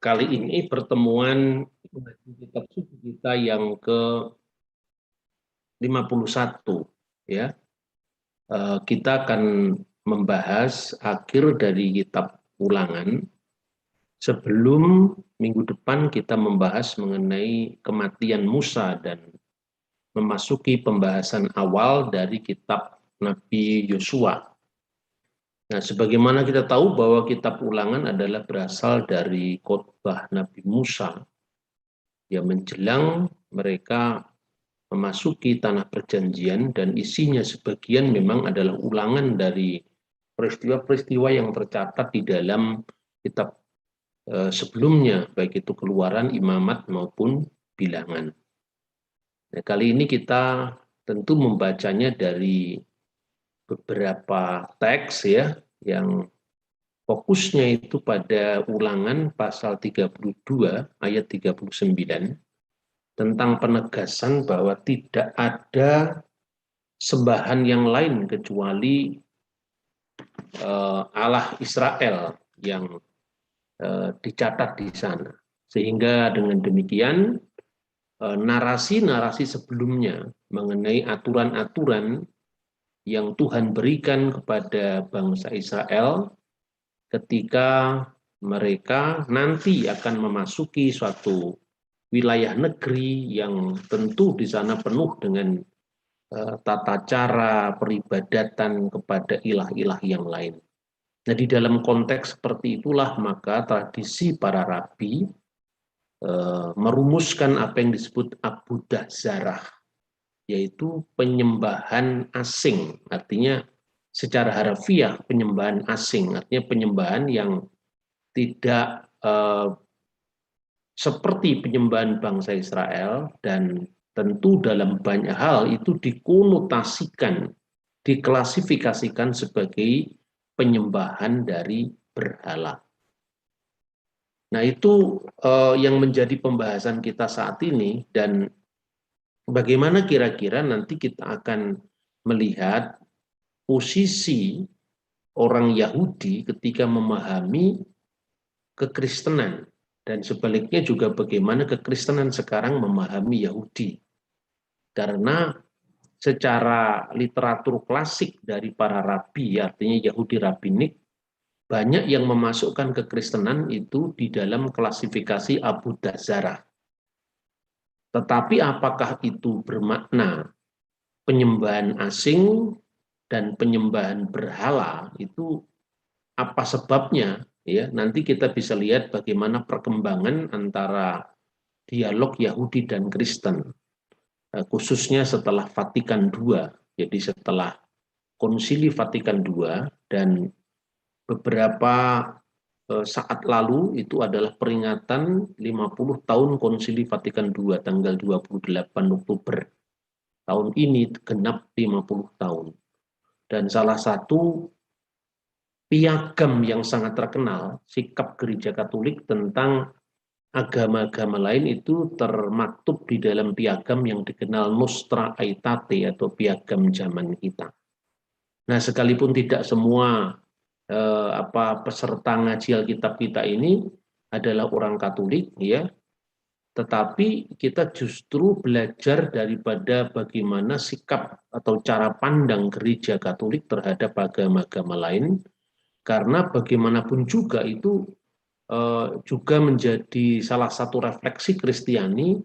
Kali ini pertemuan kitab suci kita yang ke-51 ya. Kita akan membahas akhir dari kitab Ulangan sebelum minggu depan kita membahas mengenai kematian Musa dan memasuki pembahasan awal dari kitab Nabi Yosua. Nah, sebagaimana kita tahu bahwa kitab Ulangan adalah berasal dari khotbah Nabi Musa yang menjelang mereka memasuki tanah perjanjian, dan isinya sebagian memang adalah ulangan dari peristiwa-peristiwa yang tercatat di dalam kitab sebelumnya, baik itu Keluaran, Imamat maupun Bilangan. Nah, kali ini kita tentu membacanya dari beberapa teks ya, yang fokusnya itu pada Ulangan pasal 32 ayat 39 tentang penegasan bahwa tidak ada sembahan yang lain kecuali Allah Israel yang dicatat di sana. Sehingga dengan demikian narasi-narasi sebelumnya mengenai aturan-aturan yang Tuhan berikan kepada bangsa Israel ketika mereka nanti akan memasuki suatu wilayah negeri yang tentu di sana penuh dengan tata cara peribadatan kepada ilah-ilah yang lain. Nah, di dalam konteks seperti itulah maka tradisi para rabi merumuskan apa yang disebut abudah zarah, yaitu penyembahan asing. Artinya secara harfiah penyembahan asing, artinya penyembahan yang tidak seperti penyembahan bangsa Israel, dan tentu dalam banyak hal itu dikonotasikan, diklasifikasikan sebagai penyembahan dari berhala. Nah, itu yang menjadi pembahasan kita saat ini, dan bagaimana kira-kira nanti kita akan melihat posisi orang Yahudi ketika memahami kekristenan, dan sebaliknya juga bagaimana kekristenan sekarang memahami Yahudi. Karena secara literatur klasik dari para rabi, artinya Yahudi rabbinik, banyak yang memasukkan kekristenan itu di dalam klasifikasi abudah zarah. Tetapi apakah itu bermakna penyembahan asing dan penyembahan berhala, itu apa sebabnya? Ya, nanti kita bisa lihat bagaimana perkembangan antara dialog Yahudi dan Kristen, khususnya setelah Vatikan II. Jadi setelah Konsili Vatikan II dan beberapa saat lalu itu adalah peringatan 50 tahun Konsili Vatikan II, tanggal 28 Oktober tahun ini genap 50 tahun. Dan salah satu piagam yang sangat terkenal sikap Gereja Katolik tentang agama-agama lain itu termaktub di dalam piagam yang dikenal Nostra Aetate atau piagam zaman kita. Nah, sekalipun tidak semua peserta ngaji Alkitab kita ini adalah orang Katolik, ya, tetapi kita justru belajar daripada bagaimana sikap atau cara pandang Gereja Katolik terhadap agama-agama lain, karena bagaimanapun juga itu juga menjadi salah satu refleksi Kristiani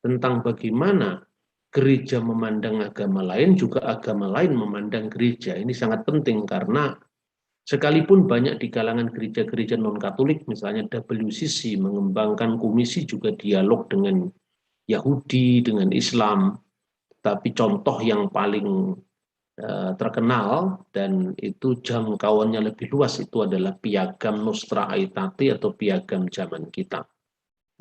tentang bagaimana gereja memandang agama lain, juga agama lain memandang gereja. Ini sangat penting karena sekalipun banyak di kalangan gereja-gereja non-Katolik, misalnya WCC mengembangkan komisi juga dialog dengan Yahudi, dengan Islam, tapi contoh yang paling terkenal dan itu jangkauannya lebih luas itu adalah piagam Nostra Aetate atau piagam zaman kita.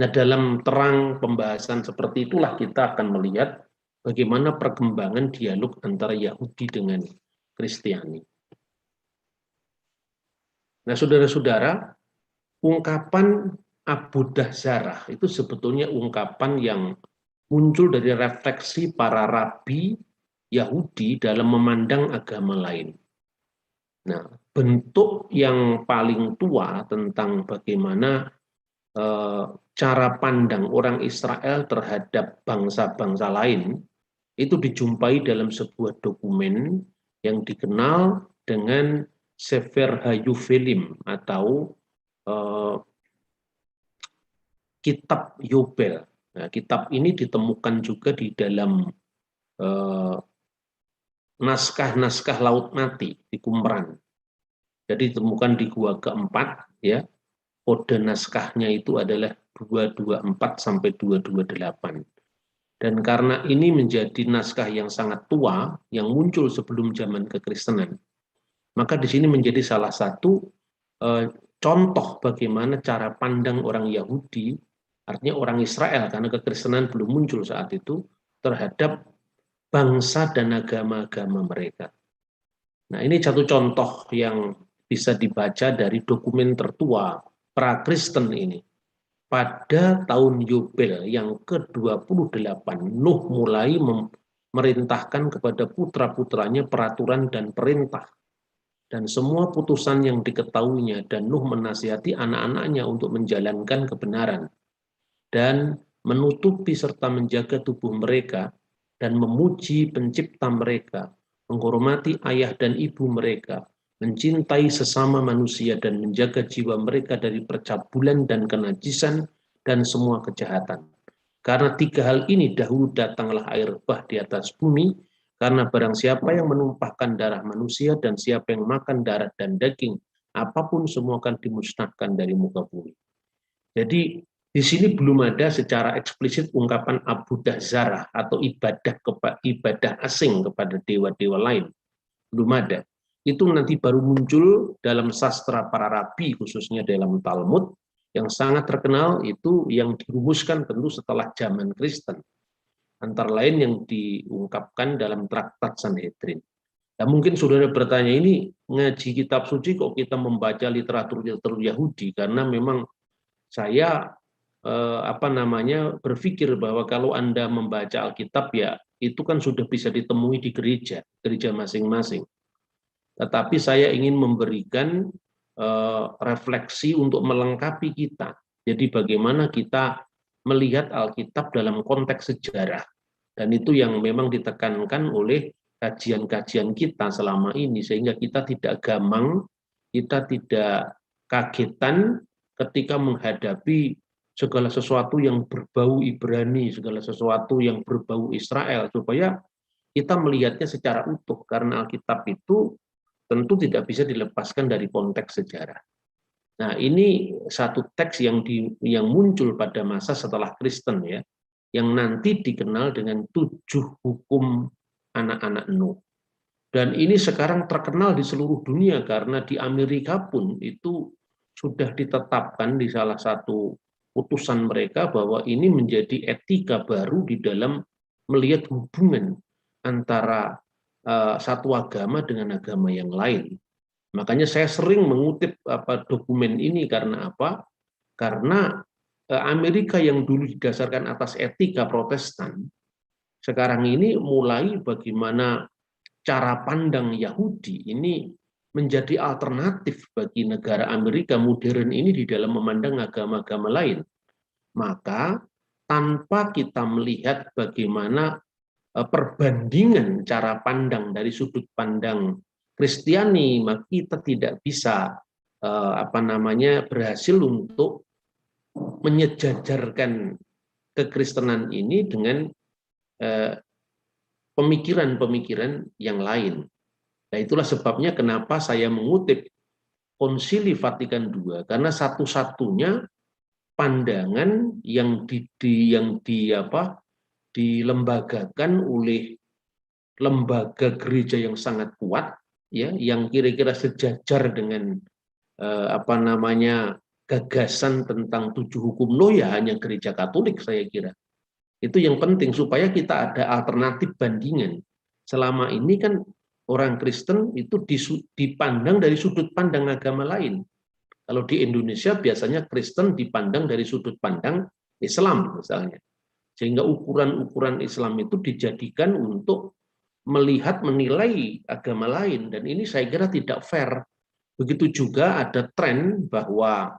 Nah, dalam terang pembahasan seperti itulah kita akan melihat bagaimana perkembangan dialog antara Yahudi dengan Kristiani. Nah, saudara-saudara, ungkapan abudah zarah itu sebetulnya ungkapan yang muncul dari refleksi para rabi Yahudi dalam memandang agama lain. Nah, bentuk yang paling tua tentang bagaimana cara pandang orang Israel terhadap bangsa-bangsa lain itu dijumpai dalam sebuah dokumen yang dikenal dengan Sefer Hayufelim atau eh, Kitab Yobel. Nah, kitab ini ditemukan juga di dalam eh, naskah-naskah Laut Mati di Qumran. Jadi ditemukan di gua keempat, ya. Kode naskahnya itu adalah 224 sampai 228. Dan karena ini menjadi naskah yang sangat tua, yang muncul sebelum zaman kekristenan, maka di sini menjadi salah satu contoh bagaimana cara pandang orang Yahudi, artinya orang Israel, karena kekristenan belum muncul saat itu, terhadap bangsa dan agama-agama mereka. Nah, ini satu contoh yang bisa dibaca dari dokumen tertua pra-Kristen ini. Pada tahun Yobel yang ke-28, Nuh mulai memerintahkan kepada putra-putranya peraturan dan perintah. Dan semua putusan yang diketahuinya, dan Nuh menasihati anak-anaknya untuk menjalankan kebenaran. Dan menutupi serta menjaga tubuh mereka, dan memuji pencipta mereka, menghormati ayah dan ibu mereka, mencintai sesama manusia dan menjaga jiwa mereka dari percabulan dan kenajisan dan semua kejahatan. Karena tiga hal ini dahulu datanglah air bah di atas bumi, karena barang siapa yang menumpahkan darah manusia dan siapa yang makan darah dan daging, apapun semua akan dimusnahkan dari muka bumi. Jadi di sini belum ada secara eksplisit ungkapan abudah zarah atau ibadah asing kepada dewa-dewa lain. Belum ada. Itu nanti baru muncul dalam sastra para rabi, khususnya dalam Talmud, yang sangat terkenal itu yang dirumuskan tentu setelah zaman Kristen. Antara lain yang diungkapkan dalam traktat Sanhedrin. Nah, mungkin saudara bertanya, ini ngaji kitab suci kok kita membaca literatur Yahudi, karena memang saya berpikir bahwa kalau Anda membaca Alkitab, ya itu kan sudah bisa ditemui di gereja masing-masing. Tetapi saya ingin memberikan refleksi untuk melengkapi kita. Jadi bagaimana kita melihat Alkitab dalam konteks sejarah. Dan itu yang memang ditekankan oleh kajian-kajian kita selama ini, sehingga kita tidak gamang, kita tidak kagetan ketika menghadapi segala sesuatu yang berbau Ibrani, segala sesuatu yang berbau Israel, supaya kita melihatnya secara utuh, karena Alkitab itu tentu tidak bisa dilepaskan dari konteks sejarah. Nah, ini satu teks yang muncul pada masa setelah Kristen, ya, yang nanti dikenal dengan 7 hukum anak-anak Nuh. Dan ini sekarang terkenal di seluruh dunia, karena di Amerika pun itu sudah ditetapkan di salah satu putusan mereka bahwa ini menjadi etika baru di dalam melihat hubungan antara satu agama dengan agama yang lain. Makanya saya sering mengutip dokumen ini, karena apa? Karena Amerika yang dulu didasarkan atas etika Protestan, sekarang ini mulai bagaimana cara pandang Yahudi ini menjadi alternatif bagi negara Amerika modern ini di dalam memandang agama-agama lain. Maka tanpa kita melihat bagaimana perbandingan cara pandang dari sudut pandang Kristiani, maka kita tidak bisa berhasil untuk menyejajarkan kekristenan ini dengan pemikiran-pemikiran yang lain. Nah, itulah sebabnya kenapa saya mengutip Konsili Vatikan II, karena satu-satunya pandangan yang dilembagakan oleh lembaga gereja yang sangat kuat, ya, yang kira-kira sejajar dengan gagasan tentang 7 hukum Nuh, ya hanya gereja Katolik, saya kira. Itu yang penting supaya kita ada alternatif bandingan. Selama ini kan orang Kristen itu dipandang dari sudut pandang agama lain. Kalau di Indonesia biasanya Kristen dipandang dari sudut pandang Islam misalnya. Sehingga ukuran-ukuran Islam itu dijadikan untuk melihat, menilai agama lain. Dan ini saya kira tidak fair. Begitu juga ada tren bahwa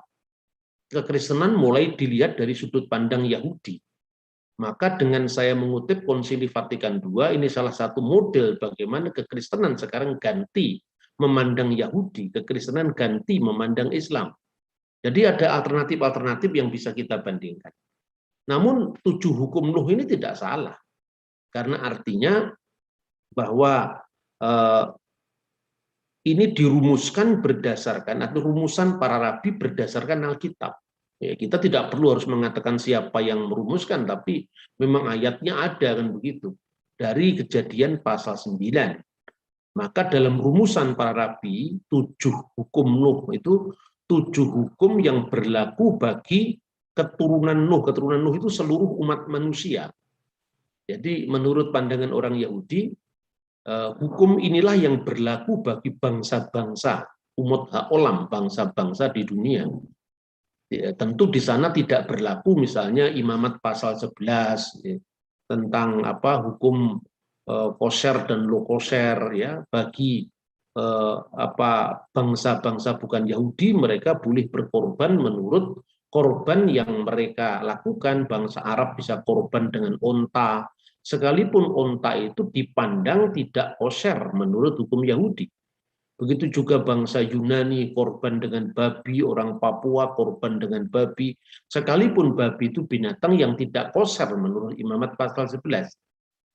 kekristenan mulai dilihat dari sudut pandang Yahudi. Maka dengan saya mengutip Konsili Vatikan II, ini salah satu model bagaimana kekristenan sekarang ganti memandang Yahudi, kekristenan ganti memandang Islam. Jadi ada alternatif-alternatif yang bisa kita bandingkan. Namun 7 hukum Nuh ini tidak salah, karena artinya bahwa ini dirumuskan berdasarkan, atau rumusan para rabi berdasarkan Alkitab. Ya, kita tidak perlu harus mengatakan siapa yang merumuskan, tapi memang ayatnya ada kan begitu. Dari Kejadian pasal 9. Maka dalam rumusan para rabi, 7 hukum Nuh itu 7 hukum yang berlaku bagi keturunan Nuh. Keturunan Nuh itu seluruh umat manusia. Jadi menurut pandangan orang Yahudi, hukum inilah yang berlaku bagi bangsa-bangsa, umat haolam, bangsa-bangsa di dunia. Ya, tentu di sana tidak berlaku misalnya Imamat pasal 11 ya, tentang hukum kosher dan lo kosher ya, bagi bangsa-bangsa bukan Yahudi, mereka boleh berkorban menurut korban yang mereka lakukan. Bangsa Arab bisa korban dengan onta, sekalipun onta itu dipandang tidak kosher menurut hukum Yahudi. Begitu juga bangsa Yunani korban dengan babi, orang Papua korban dengan babi, sekalipun babi itu binatang yang tidak kosher menurut Imamat pasal 11.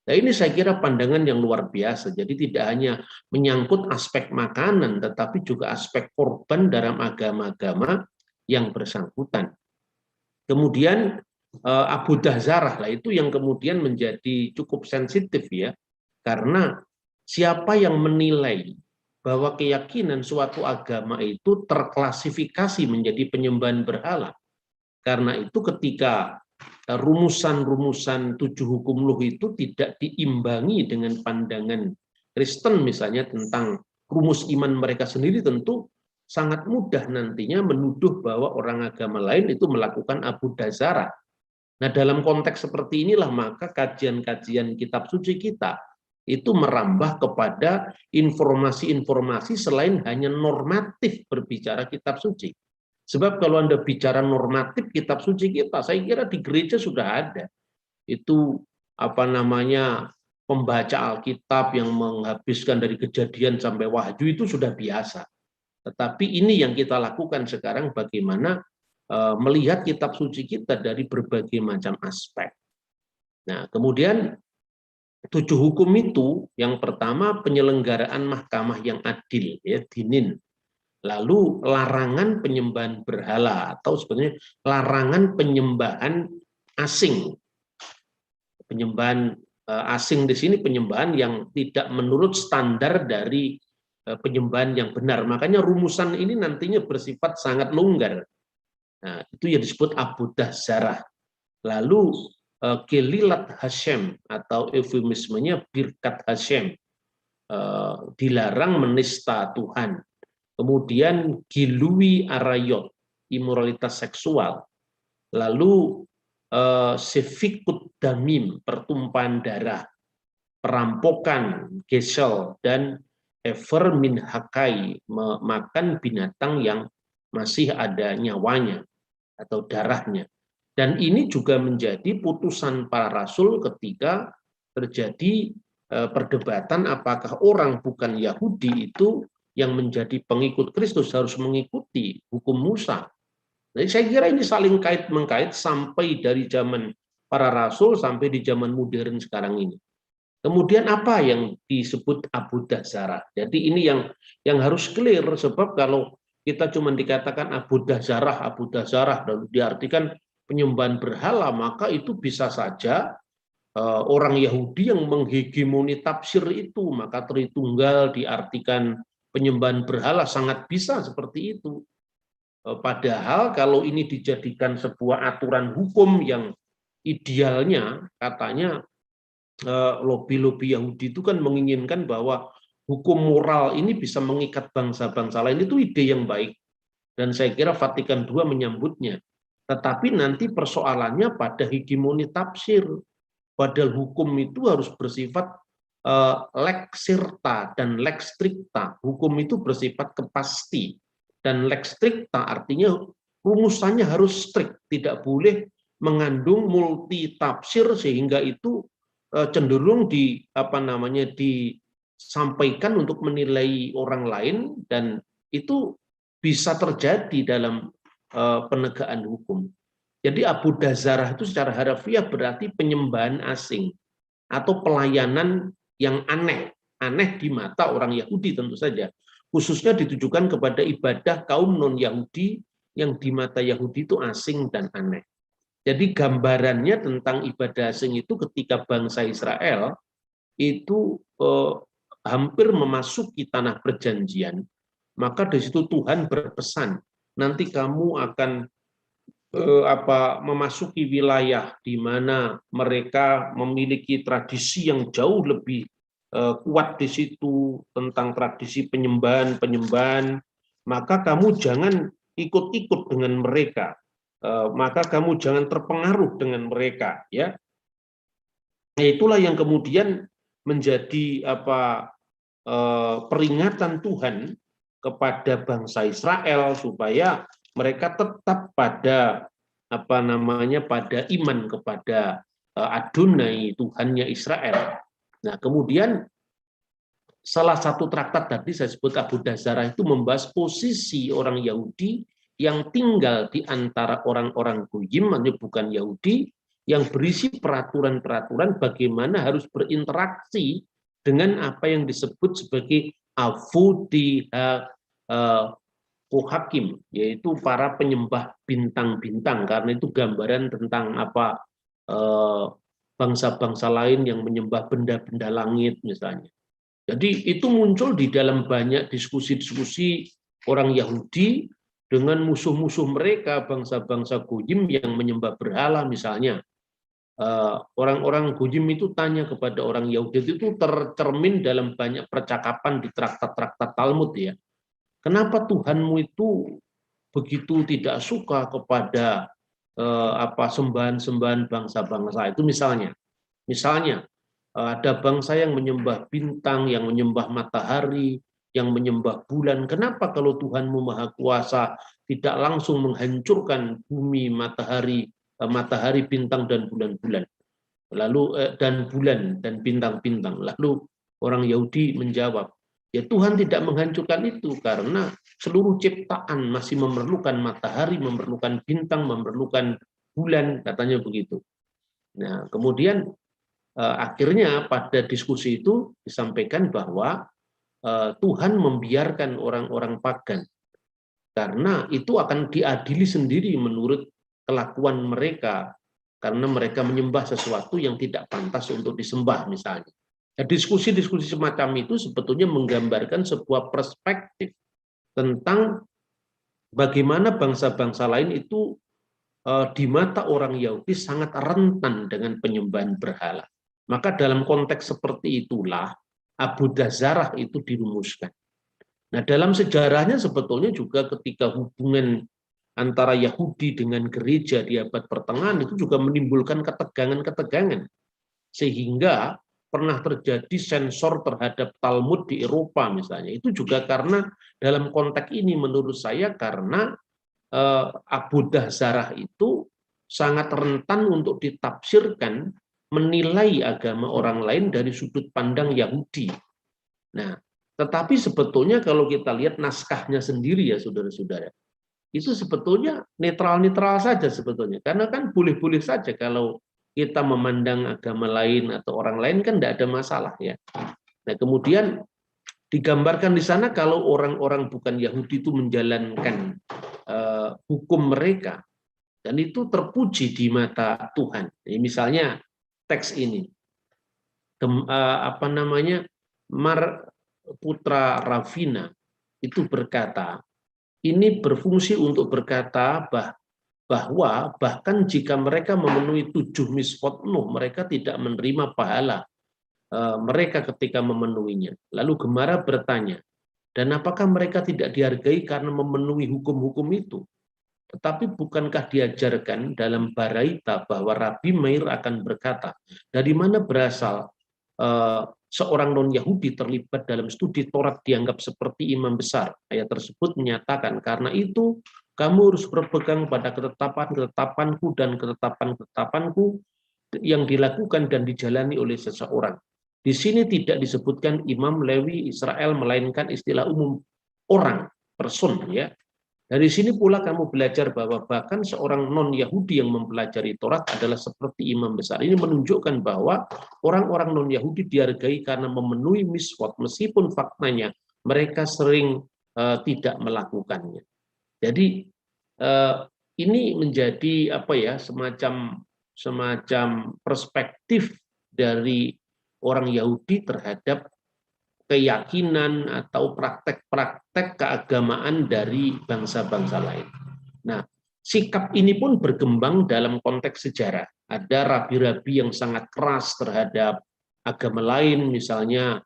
Nah ini saya kira pandangan yang luar biasa. Jadi tidak hanya menyangkut aspek makanan, tetapi juga aspek korban dalam agama-agama yang bersangkutan. Kemudian Abu Dahzarah lah itu yang kemudian menjadi cukup sensitif ya, karena siapa yang menilai bahwa keyakinan suatu agama itu terklasifikasi menjadi penyembahan berhala. Karena itu ketika rumusan-rumusan 7 hukum Nuh itu tidak diimbangi dengan pandangan Kristen misalnya tentang rumus iman mereka sendiri, tentu sangat mudah nantinya menuduh bahwa orang agama lain itu melakukan Abu Dahzarah. Nah dalam konteks seperti inilah maka kajian-kajian kitab suci kita itu merambah kepada informasi-informasi selain hanya normatif berbicara kitab suci. Sebab kalau Anda bicara normatif kitab suci kita, saya kira di gereja sudah ada. Itu pembaca Alkitab yang menghabiskan dari Kejadian sampai Wahyu itu sudah biasa. Tetapi ini yang kita lakukan sekarang, bagaimana melihat kitab suci kita dari berbagai macam aspek. Nah, kemudian 7 hukum itu, yang pertama penyelenggaraan mahkamah yang adil, ya, dinin. Lalu larangan penyembahan berhala, atau sebenarnya larangan penyembahan asing. Penyembahan asing di sini penyembahan yang tidak menurut standar dari penyembahan yang benar. Makanya rumusan ini nantinya bersifat sangat longgar. Nah, itu yang disebut Abu Dahzarah. Lalu Gelilat Hashem atau eufemismenya Birkat Hashem, dilarang menista Tuhan. Kemudian Gilui Arayot, imoralitas seksual. Lalu Sefikut Damim, pertumpahan darah, perampokan, gesel, dan Ever min hakai, memakan binatang yang masih ada nyawanya atau darahnya. Dan ini juga menjadi putusan para rasul ketika terjadi perdebatan apakah orang bukan Yahudi itu yang menjadi pengikut Kristus harus mengikuti hukum Musa. Jadi saya kira ini saling kait-mengkait sampai dari zaman para rasul sampai di zaman modern sekarang ini. Kemudian apa yang disebut Abu Dahzarah? Jadi ini yang harus clear, sebab kalau kita cuma dikatakan Abu Dahzarah lalu diartikan penyembahan berhala, maka itu bisa saja orang Yahudi yang menghegemoni tafsir itu, maka Tritunggal diartikan penyembahan berhala, sangat bisa seperti itu. Padahal kalau ini dijadikan sebuah aturan hukum yang idealnya, katanya lobi-lobi Yahudi itu kan menginginkan bahwa hukum moral ini bisa mengikat bangsa-bangsa lain. Itu ide yang baik, dan saya kira Vatikan II menyambutnya. Tetapi nanti persoalannya pada hegemoni tafsir. Padahal hukum itu harus bersifat lex sirta dan lex stricta. Hukum itu bersifat kepasti, dan lex stricta artinya rumusannya harus strict, tidak boleh mengandung multi tafsir sehingga itu cenderung disampaikan untuk menilai orang lain, dan itu bisa terjadi dalam penegakan hukum. Jadi Abu-Dazarah itu secara harafiah berarti penyembahan asing atau pelayanan yang aneh di mata orang Yahudi tentu saja. Khususnya ditujukan kepada ibadah kaum non-Yahudi yang di mata Yahudi itu asing dan aneh. Jadi gambarannya tentang ibadah asing itu ketika bangsa Israel itu hampir memasuki tanah perjanjian, maka di situ Tuhan berpesan, nanti kamu akan memasuki wilayah di mana mereka memiliki tradisi yang jauh lebih kuat di situ tentang tradisi penyembahan, maka kamu jangan ikut-ikut dengan mereka, maka kamu jangan terpengaruh dengan mereka, ya. Itulah yang kemudian menjadi peringatan Tuhan kepada bangsa Israel supaya mereka tetap pada pada iman kepada Adonai, Tuhannya Israel. Nah, kemudian salah satu traktat tadi saya sebut Abu-Dazarah itu membahas posisi orang Yahudi yang tinggal di antara orang-orang Goyim, bukan Yahudi, yang berisi peraturan-peraturan bagaimana harus berinteraksi dengan apa yang disebut sebagai Avudiha Kohakim, yaitu para penyembah bintang-bintang, karena itu gambaran tentang bangsa-bangsa lain yang menyembah benda-benda langit misalnya. Jadi itu muncul di dalam banyak diskusi-diskusi orang Yahudi dengan musuh-musuh mereka, bangsa-bangsa Goyim yang menyembah berhala misalnya. Orang-orang Goyim itu tanya kepada orang Yahudi, itu tercermin dalam banyak percakapan di traktat-traktat Talmud, ya. Kenapa Tuhanmu itu begitu tidak suka kepada sembahan-sembahan bangsa-bangsa itu misalnya ada bangsa yang menyembah bintang, yang menyembah matahari, yang menyembah bulan. Kenapa kalau Tuhanmu Maha Kuasa tidak langsung menghancurkan bumi, matahari, bintang dan bulan-bulan, dan bulan dan bintang-bintang? Lalu orang Yahudi menjawab, ya Tuhan tidak menghancurkan itu karena seluruh ciptaan masih memerlukan matahari, memerlukan bintang, memerlukan bulan, katanya begitu. Nah, kemudian akhirnya pada diskusi itu disampaikan bahwa Tuhan membiarkan orang-orang pagan karena itu akan diadili sendiri menurut kelakuan mereka, karena mereka menyembah sesuatu yang tidak pantas untuk disembah misalnya. Nah, diskusi-diskusi semacam itu sebetulnya menggambarkan sebuah perspektif tentang bagaimana bangsa-bangsa lain itu di mata orang Yahudi sangat rentan dengan penyembahan berhala. Maka dalam konteks seperti itulah Abu-Dazarah itu dirumuskan. Nah, dalam sejarahnya sebetulnya juga ketika hubungan antara Yahudi dengan gereja di abad pertengahan itu juga menimbulkan ketegangan-ketegangan. Sehingga pernah terjadi sensor terhadap Talmud di Eropa misalnya. Itu juga karena dalam konteks ini menurut saya karena Abu-Dazarah itu sangat rentan untuk ditafsirkan, menilai agama orang lain dari sudut pandang Yahudi. Nah, tetapi sebetulnya kalau kita lihat naskahnya sendiri ya saudara-saudara, itu sebetulnya netral-netral saja sebetulnya. Karena kan boleh-boleh saja kalau kita memandang agama lain atau orang lain kan tidak ada masalah, ya. Nah, kemudian digambarkan di sana kalau orang-orang bukan Yahudi itu menjalankan hukum mereka dan itu terpuji di mata Tuhan. Jadi misalnya teks ini, Mar putra Ravina itu berkata, ini berfungsi untuk berkata bahwa bahkan jika mereka memenuhi 7 mitzvot penuh, mereka tidak menerima pahala mereka ketika memenuhinya. Lalu Gemara bertanya, dan apakah mereka tidak dihargai karena memenuhi hukum-hukum itu? Tetapi bukankah diajarkan dalam Baraita bahwa Rabi Meir akan berkata, dari mana berasal seorang non-Yahudi terlibat dalam studi Taurat dianggap seperti imam besar? Ayat tersebut menyatakan, karena itu Kamu harus berpegang pada ketetapan-ketetapanku dan ketetapan-ketetapanku yang dilakukan dan dijalani oleh seseorang. Di sini tidak disebutkan imam, Lewi, Israel, melainkan istilah umum orang, person, ya. Dari sini pula kamu belajar bahwa bahkan seorang non-Yahudi yang mempelajari Taurat adalah seperti imam besar. Ini menunjukkan bahwa orang-orang non-Yahudi dihargai karena memenuhi miswat, meskipun faktanya mereka sering tidak melakukannya. Jadi ini menjadi apa ya, semacam perspektif dari orang Yahudi terhadap keyakinan atau praktek-praktek keagamaan dari bangsa-bangsa lain. Nah, sikap ini pun berkembang dalam konteks sejarah. Ada rabi-rabi yang sangat keras terhadap agama lain, misalnya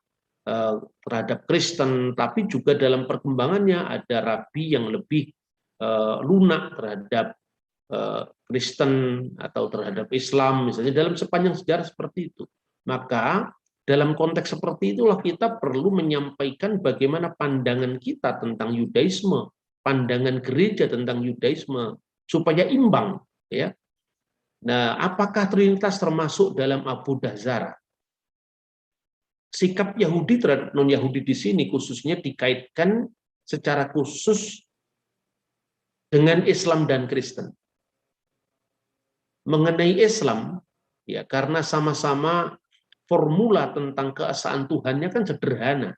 terhadap Kristen, tapi juga dalam perkembangannya ada rabi yang lebih lunak terhadap Kristen atau terhadap Islam, misalnya dalam sepanjang sejarah seperti itu. Maka dalam konteks seperti itulah kita perlu menyampaikan bagaimana pandangan kita tentang Yudaisme, pandangan gereja tentang Yudaisme, supaya imbang, ya. Nah, apakah Trinitas termasuk dalam Abu Dazara? Sikap Yahudi terhadap non-Yahudi di sini khususnya dikaitkan secara khusus dengan Islam dan Kristen. Mengenai Islam, ya, karena sama-sama formula tentang keesaan Tuhannya kan sederhana.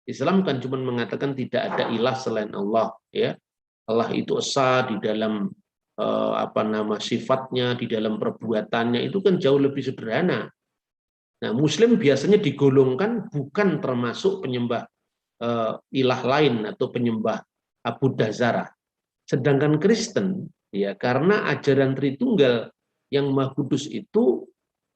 Islam kan cuma mengatakan tidak ada ilah selain Allah, ya. Allah itu esa di dalam sifatnya, di dalam perbuatannya, itu kan jauh lebih sederhana. Nah, Muslim biasanya digolongkan bukan termasuk penyembah ilah lain atau penyembah Abu Dazara. Sedangkan Kristen, ya, karena ajaran Tritunggal yang Maha Kudus itu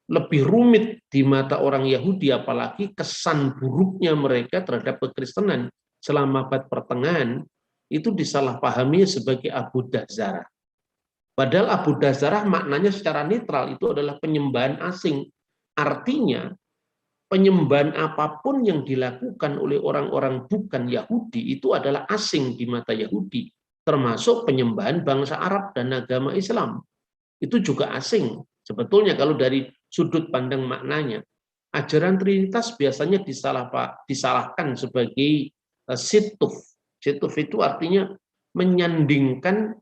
lebih rumit di mata orang Yahudi, apalagi kesan buruknya mereka terhadap kekristenan selama abad pertengahan itu disalahpahami sebagai Abu Dazara. Padahal Abu Dazara maknanya secara netral itu adalah penyembahan asing. Artinya penyembahan apapun yang dilakukan oleh orang-orang bukan Yahudi itu adalah asing di mata Yahudi, termasuk penyembahan bangsa Arab dan agama Islam. Itu juga asing. Sebetulnya kalau dari sudut pandang maknanya, ajaran Trinitas biasanya disalahkan sebagai situf. Situf itu artinya menyandingkan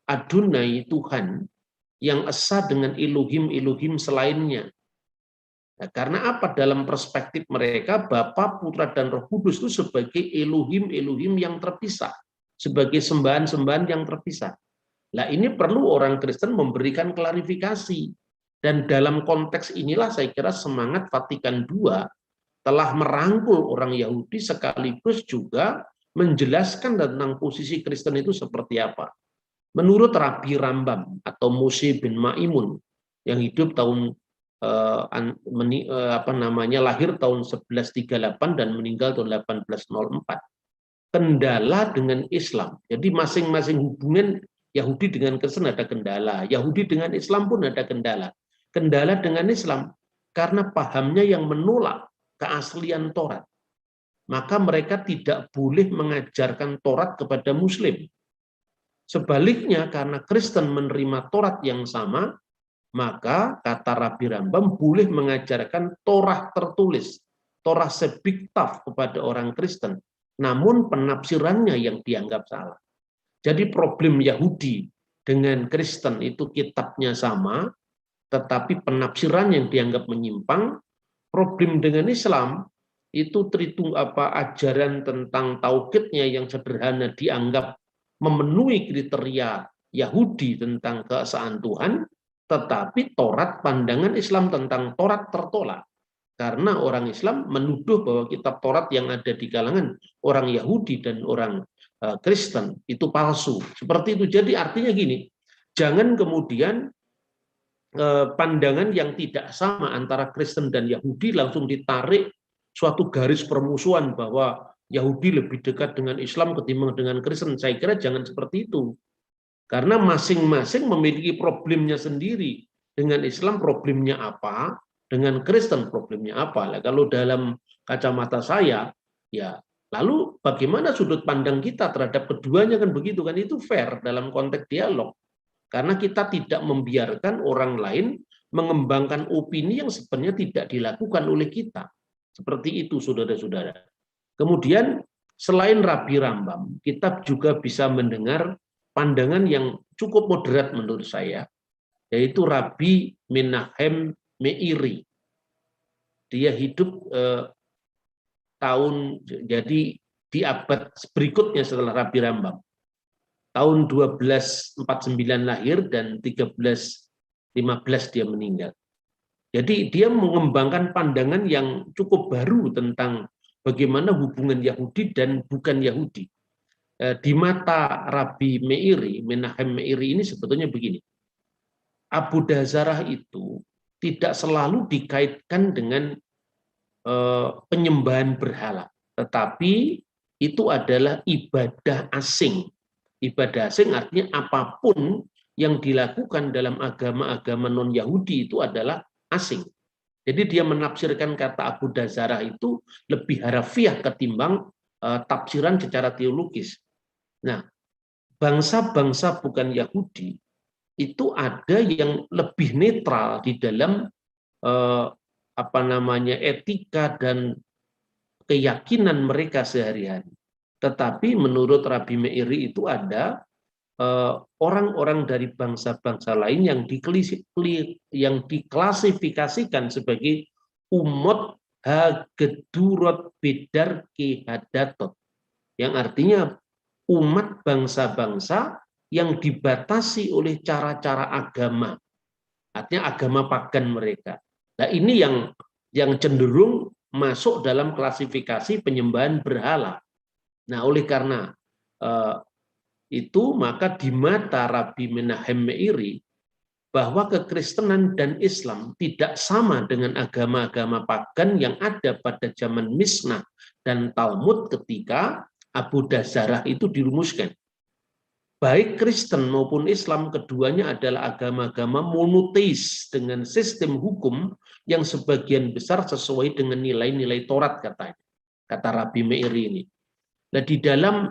Adonai Tuhan yang esa dengan Elohim selainnya. Nah, karena apa? Dalam perspektif mereka, Bapa, Putra, dan Roh Kudus itu sebagai Elohim yang terpisah, sebagai sembahan-sembahan yang terpisah. Nah, ini perlu orang Kristen memberikan klarifikasi. Dan dalam konteks inilah saya kira semangat Vatikan II telah merangkul orang Yahudi sekaligus juga menjelaskan tentang posisi Kristen itu seperti apa. Menurut Rabi Rambam atau Moshe bin Maimun yang hidup tahun lahir tahun 1138 dan meninggal tahun 1804. Kendala dengan Islam. Jadi masing-masing hubungan Yahudi dengan Kristen ada kendala. Yahudi dengan Islam pun ada kendala. Kendala dengan Islam karena pahamnya yang menolak keaslian Taurat. Maka mereka tidak boleh mengajarkan Taurat kepada Muslim. Sebaliknya karena Kristen menerima Taurat yang sama, maka kata Rabi Rambam boleh mengajarkan Torah tertulis, Torah sebiktaf kepada orang Kristen. Namun penafsirannya yang dianggap salah. Jadi problem Yahudi dengan Kristen itu kitabnya sama, tetapi penafsiran yang dianggap menyimpang. Problem dengan Islam itu ajaran tentang tauhidnya yang sederhana dianggap memenuhi kriteria Yahudi tentang keesaan Tuhan, tetapi Taurat, pandangan Islam tentang Taurat tertolak. Karena orang Islam menuduh bahwa kitab Taurat yang ada di kalangan orang Yahudi dan orang Kristen itu palsu. Seperti itu. Jadi artinya gini, jangan kemudian pandangan yang tidak sama antara Kristen dan Yahudi langsung ditarik suatu garis permusuhan bahwa Yahudi lebih dekat dengan Islam ketimbang dengan Kristen. Saya kira jangan seperti itu. Karena masing-masing memiliki problemnya sendiri. Dengan Islam problemnya apa, dengan Kristen problemnya apa. Nah, kalau dalam kacamata saya, ya Lalu bagaimana sudut pandang kita terhadap keduanya, kan begitu kan, itu fair dalam konteks dialog. Karena kita tidak membiarkan orang lain mengembangkan opini yang sebenarnya tidak dilakukan oleh kita. Seperti itu, saudara-saudara. Kemudian selain Rabi Rambam, kita juga bisa mendengar pandangan yang cukup moderat menurut saya, yaitu Rabi Menahem Meiri. Dia hidup jadi di abad berikutnya setelah Rabi Rambam. Tahun 1249 lahir dan 1315 dia meninggal. Jadi dia mengembangkan pandangan yang cukup baru tentang bagaimana hubungan Yahudi dan bukan Yahudi. Di mata Rabi Meiri, Menahem Meiri ini sebetulnya begini. Abu Dazarah itu tidak selalu dikaitkan dengan penyembahan berhala, tetapi itu adalah ibadah asing. Ibadah asing artinya apapun yang dilakukan dalam agama-agama non-Yahudi itu adalah asing. Jadi dia menafsirkan kata Abu Dazarah itu lebih harafiah ketimbang tafsiran secara teologis. Nah, bangsa-bangsa bukan Yahudi itu ada yang lebih netral di dalam etika dan keyakinan mereka sehari-hari. Tetapi menurut Rabi Meiri itu ada orang-orang dari bangsa-bangsa lain yang diklasifikasikan sebagai umat hagedurot bedar kehadatot, yang artinya umat bangsa-bangsa yang dibatasi oleh cara-cara agama, artinya agama pagan mereka. Nah, ini yang cenderung masuk dalam klasifikasi penyembahan berhala. Nah, oleh karena itu, maka di mata Rabi Menahem Meiri bahwa kekristenan dan Islam tidak sama dengan agama-agama pagan yang ada pada zaman Misnah dan Talmud ketika Abu Dazarah itu dirumuskan. Baik Kristen maupun Islam, keduanya adalah agama-agama monoteis dengan sistem hukum yang sebagian besar sesuai dengan nilai-nilai Taurat, kata Rabi Meiri ini. Nah, di dalam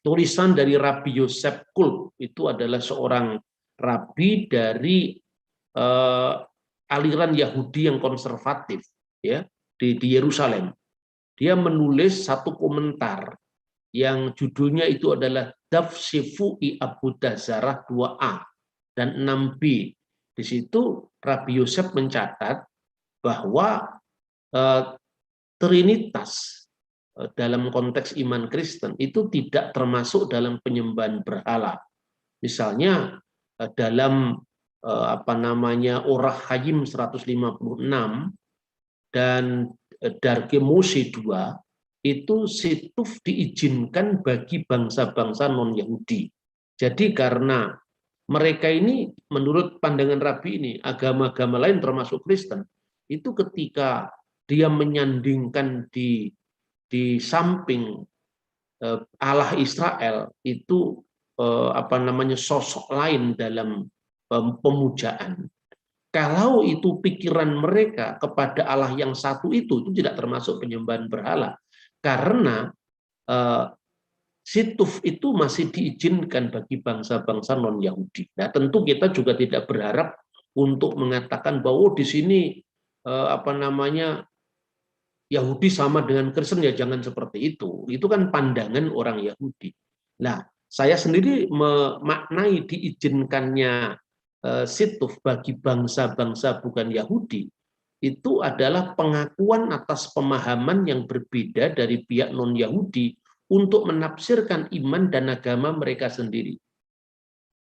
tulisan dari Rabi Yosef Kulp, itu adalah seorang rabi dari aliran Yahudi yang konservatif, ya, di Yerusalem. Dia menulis satu komentar yang judulnya itu adalah Dafsifu'i Abu Dazarah 2a dan 6b. Di situ Rabi Yosef mencatat bahwa Trinitas dalam konteks iman Kristen itu tidak termasuk dalam penyembahan berhala. Misalnya dalam Orah Hayim 156 dan Darke Mose 2 itu situf diizinkan bagi bangsa-bangsa non-Yahudi. Jadi karena mereka ini menurut pandangan Rabi ini, agama-agama lain termasuk Kristen, itu ketika dia menyandingkan di samping Allah Israel itu sosok lain dalam pemujaan. Kalau itu pikiran mereka kepada Allah yang satu itu tidak termasuk penyembahan berhala. Karena situf itu masih diizinkan bagi bangsa-bangsa non-Yahudi. Nah, tentu kita juga tidak berharap untuk mengatakan bahwa di sini Yahudi sama dengan Kristen, ya jangan seperti itu. Itu kan pandangan orang Yahudi. Nah, saya sendiri memaknai diizinkannya situf bagi bangsa-bangsa bukan Yahudi itu adalah pengakuan atas pemahaman yang berbeda dari pihak non-Yahudi untuk menafsirkan iman dan agama mereka sendiri.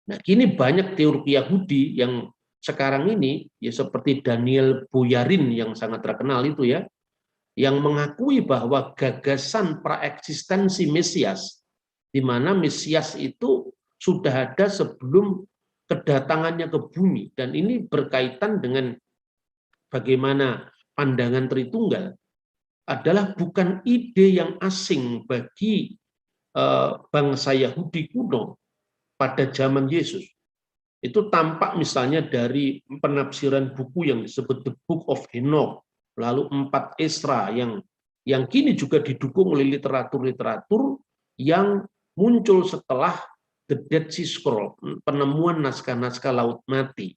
Nah, kini banyak teologi Yahudi yang sekarang ini, ya seperti Daniel Boyarin yang sangat terkenal itu ya, yang mengakui bahwa gagasan praeksistensi Mesias, di mana Mesias itu sudah ada sebelum kedatangannya ke bumi, dan ini berkaitan dengan bagaimana pandangan Tritunggal, adalah bukan ide yang asing bagi bangsa Yahudi kuno pada zaman Yesus. Itu tampak misalnya dari penafsiran buku yang disebut The Book of Enoch, lalu 4 Esra yang kini juga didukung oleh literatur-literatur yang muncul setelah The Dead Sea Scroll, penemuan naskah-naskah Laut Mati.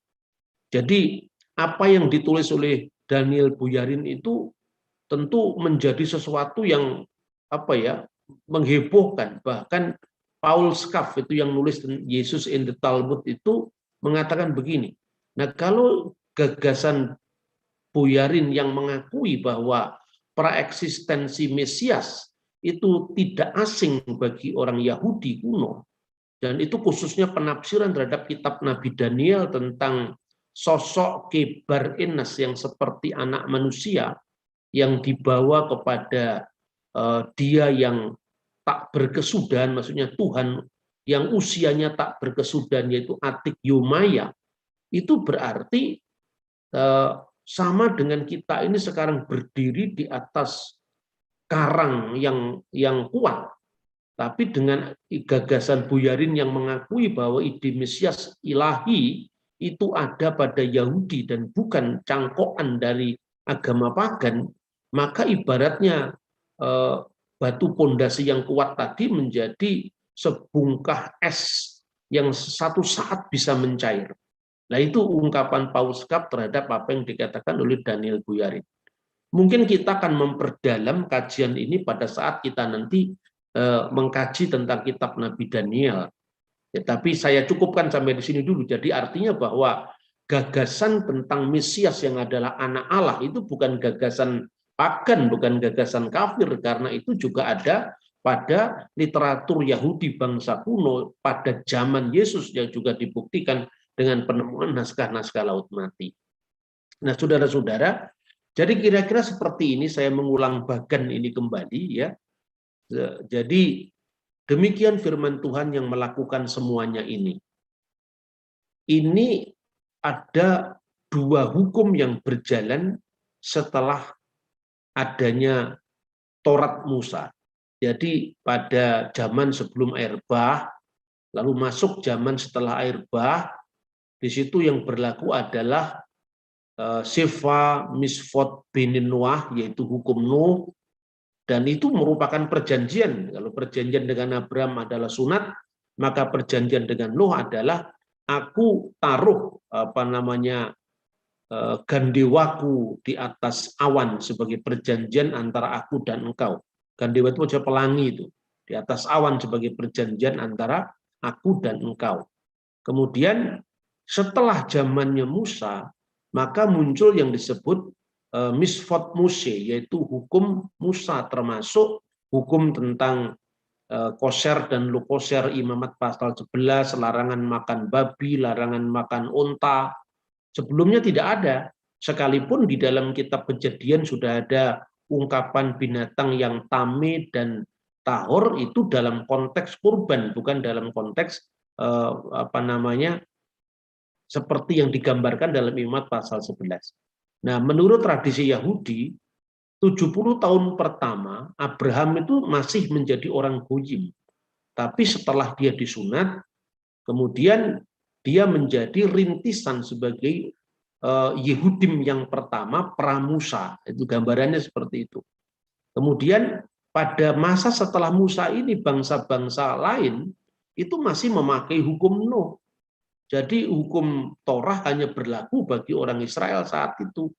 Jadi apa yang ditulis oleh Daniel Boyarin itu tentu menjadi sesuatu yang menghebohkan. Bahkan Paul Scaff itu yang nulis Yesus in the Talmud itu mengatakan begini. Nah, kalau gagasan Boyarin yang mengakui bahwa praeksistensi Mesias itu tidak asing bagi orang Yahudi kuno, dan itu khususnya penafsiran terhadap kitab Nabi Daniel tentang sosok Kebar Enas yang seperti anak manusia yang dibawa kepada dia yang tak berkesudahan, maksudnya Tuhan yang usianya tak berkesudahan, yaitu Atik Yomaya, itu berarti sama dengan kita ini sekarang berdiri di atas karang yang kuat, tapi dengan gagasan Boyarin yang mengakui bahwa ide Mesias ilahi itu ada pada Yahudi dan bukan cangkokan dari agama pagan, maka ibaratnya batu pondasi yang kuat tadi menjadi sebungkah es yang satu saat bisa mencair. Nah, itu ungkapan Paul Scaff terhadap apa yang dikatakan oleh Daniel Boyarin. Mungkin kita akan memperdalam kajian ini pada saat kita nanti mengkaji tentang kitab Nabi Daniel. Ya, tapi saya cukupkan sampai di sini dulu. Jadi artinya bahwa gagasan tentang Mesias yang adalah anak Allah itu bukan gagasan pagan, bukan gagasan kafir, karena itu juga ada pada literatur Yahudi bangsa kuno pada zaman Yesus yang juga dibuktikan dengan penemuan naskah-naskah Laut Mati. Nah, saudara-saudara, jadi kira-kira seperti ini saya mengulang bagan ini kembali ya. Jadi demikian firman Tuhan yang melakukan semuanya ini. Ini ada dua hukum yang berjalan setelah adanya Taurat Musa. Jadi pada zaman sebelum air bah, lalu masuk zaman setelah air bah, di situ yang berlaku adalah Sefa Misfot Binin Noah, yaitu hukum Nuh, dan itu merupakan perjanjian. Kalau perjanjian dengan Abraham adalah sunat, maka perjanjian dengan Nuh adalah aku taruh gandewaku di atas awan sebagai perjanjian antara aku dan engkau. Gandewa itu maksudnya pelangi itu. Di atas awan sebagai perjanjian antara aku dan engkau. Kemudian setelah zamannya Musa, maka muncul yang disebut Misfot Muse, yaitu hukum Musa, termasuk hukum tentang koser dan lukoser, imamat pasal 11, larangan makan babi, larangan makan unta. Sebelumnya tidak ada, sekalipun di dalam kitab Kejadian sudah ada ungkapan binatang yang tame dan tahor itu dalam konteks kurban, bukan dalam konteks seperti yang digambarkan dalam Imamat pasal 11. Nah, menurut tradisi Yahudi, 70 tahun pertama Abraham itu masih menjadi orang goyim. Tapi setelah dia disunat, kemudian dia menjadi rintisan sebagai Yehudim yang pertama, pramusa. Itu gambarannya seperti itu. Kemudian pada masa setelah Musa ini, bangsa-bangsa lain itu masih memakai hukum Nuh. Jadi hukum Torah hanya berlaku bagi orang Israel saat itu.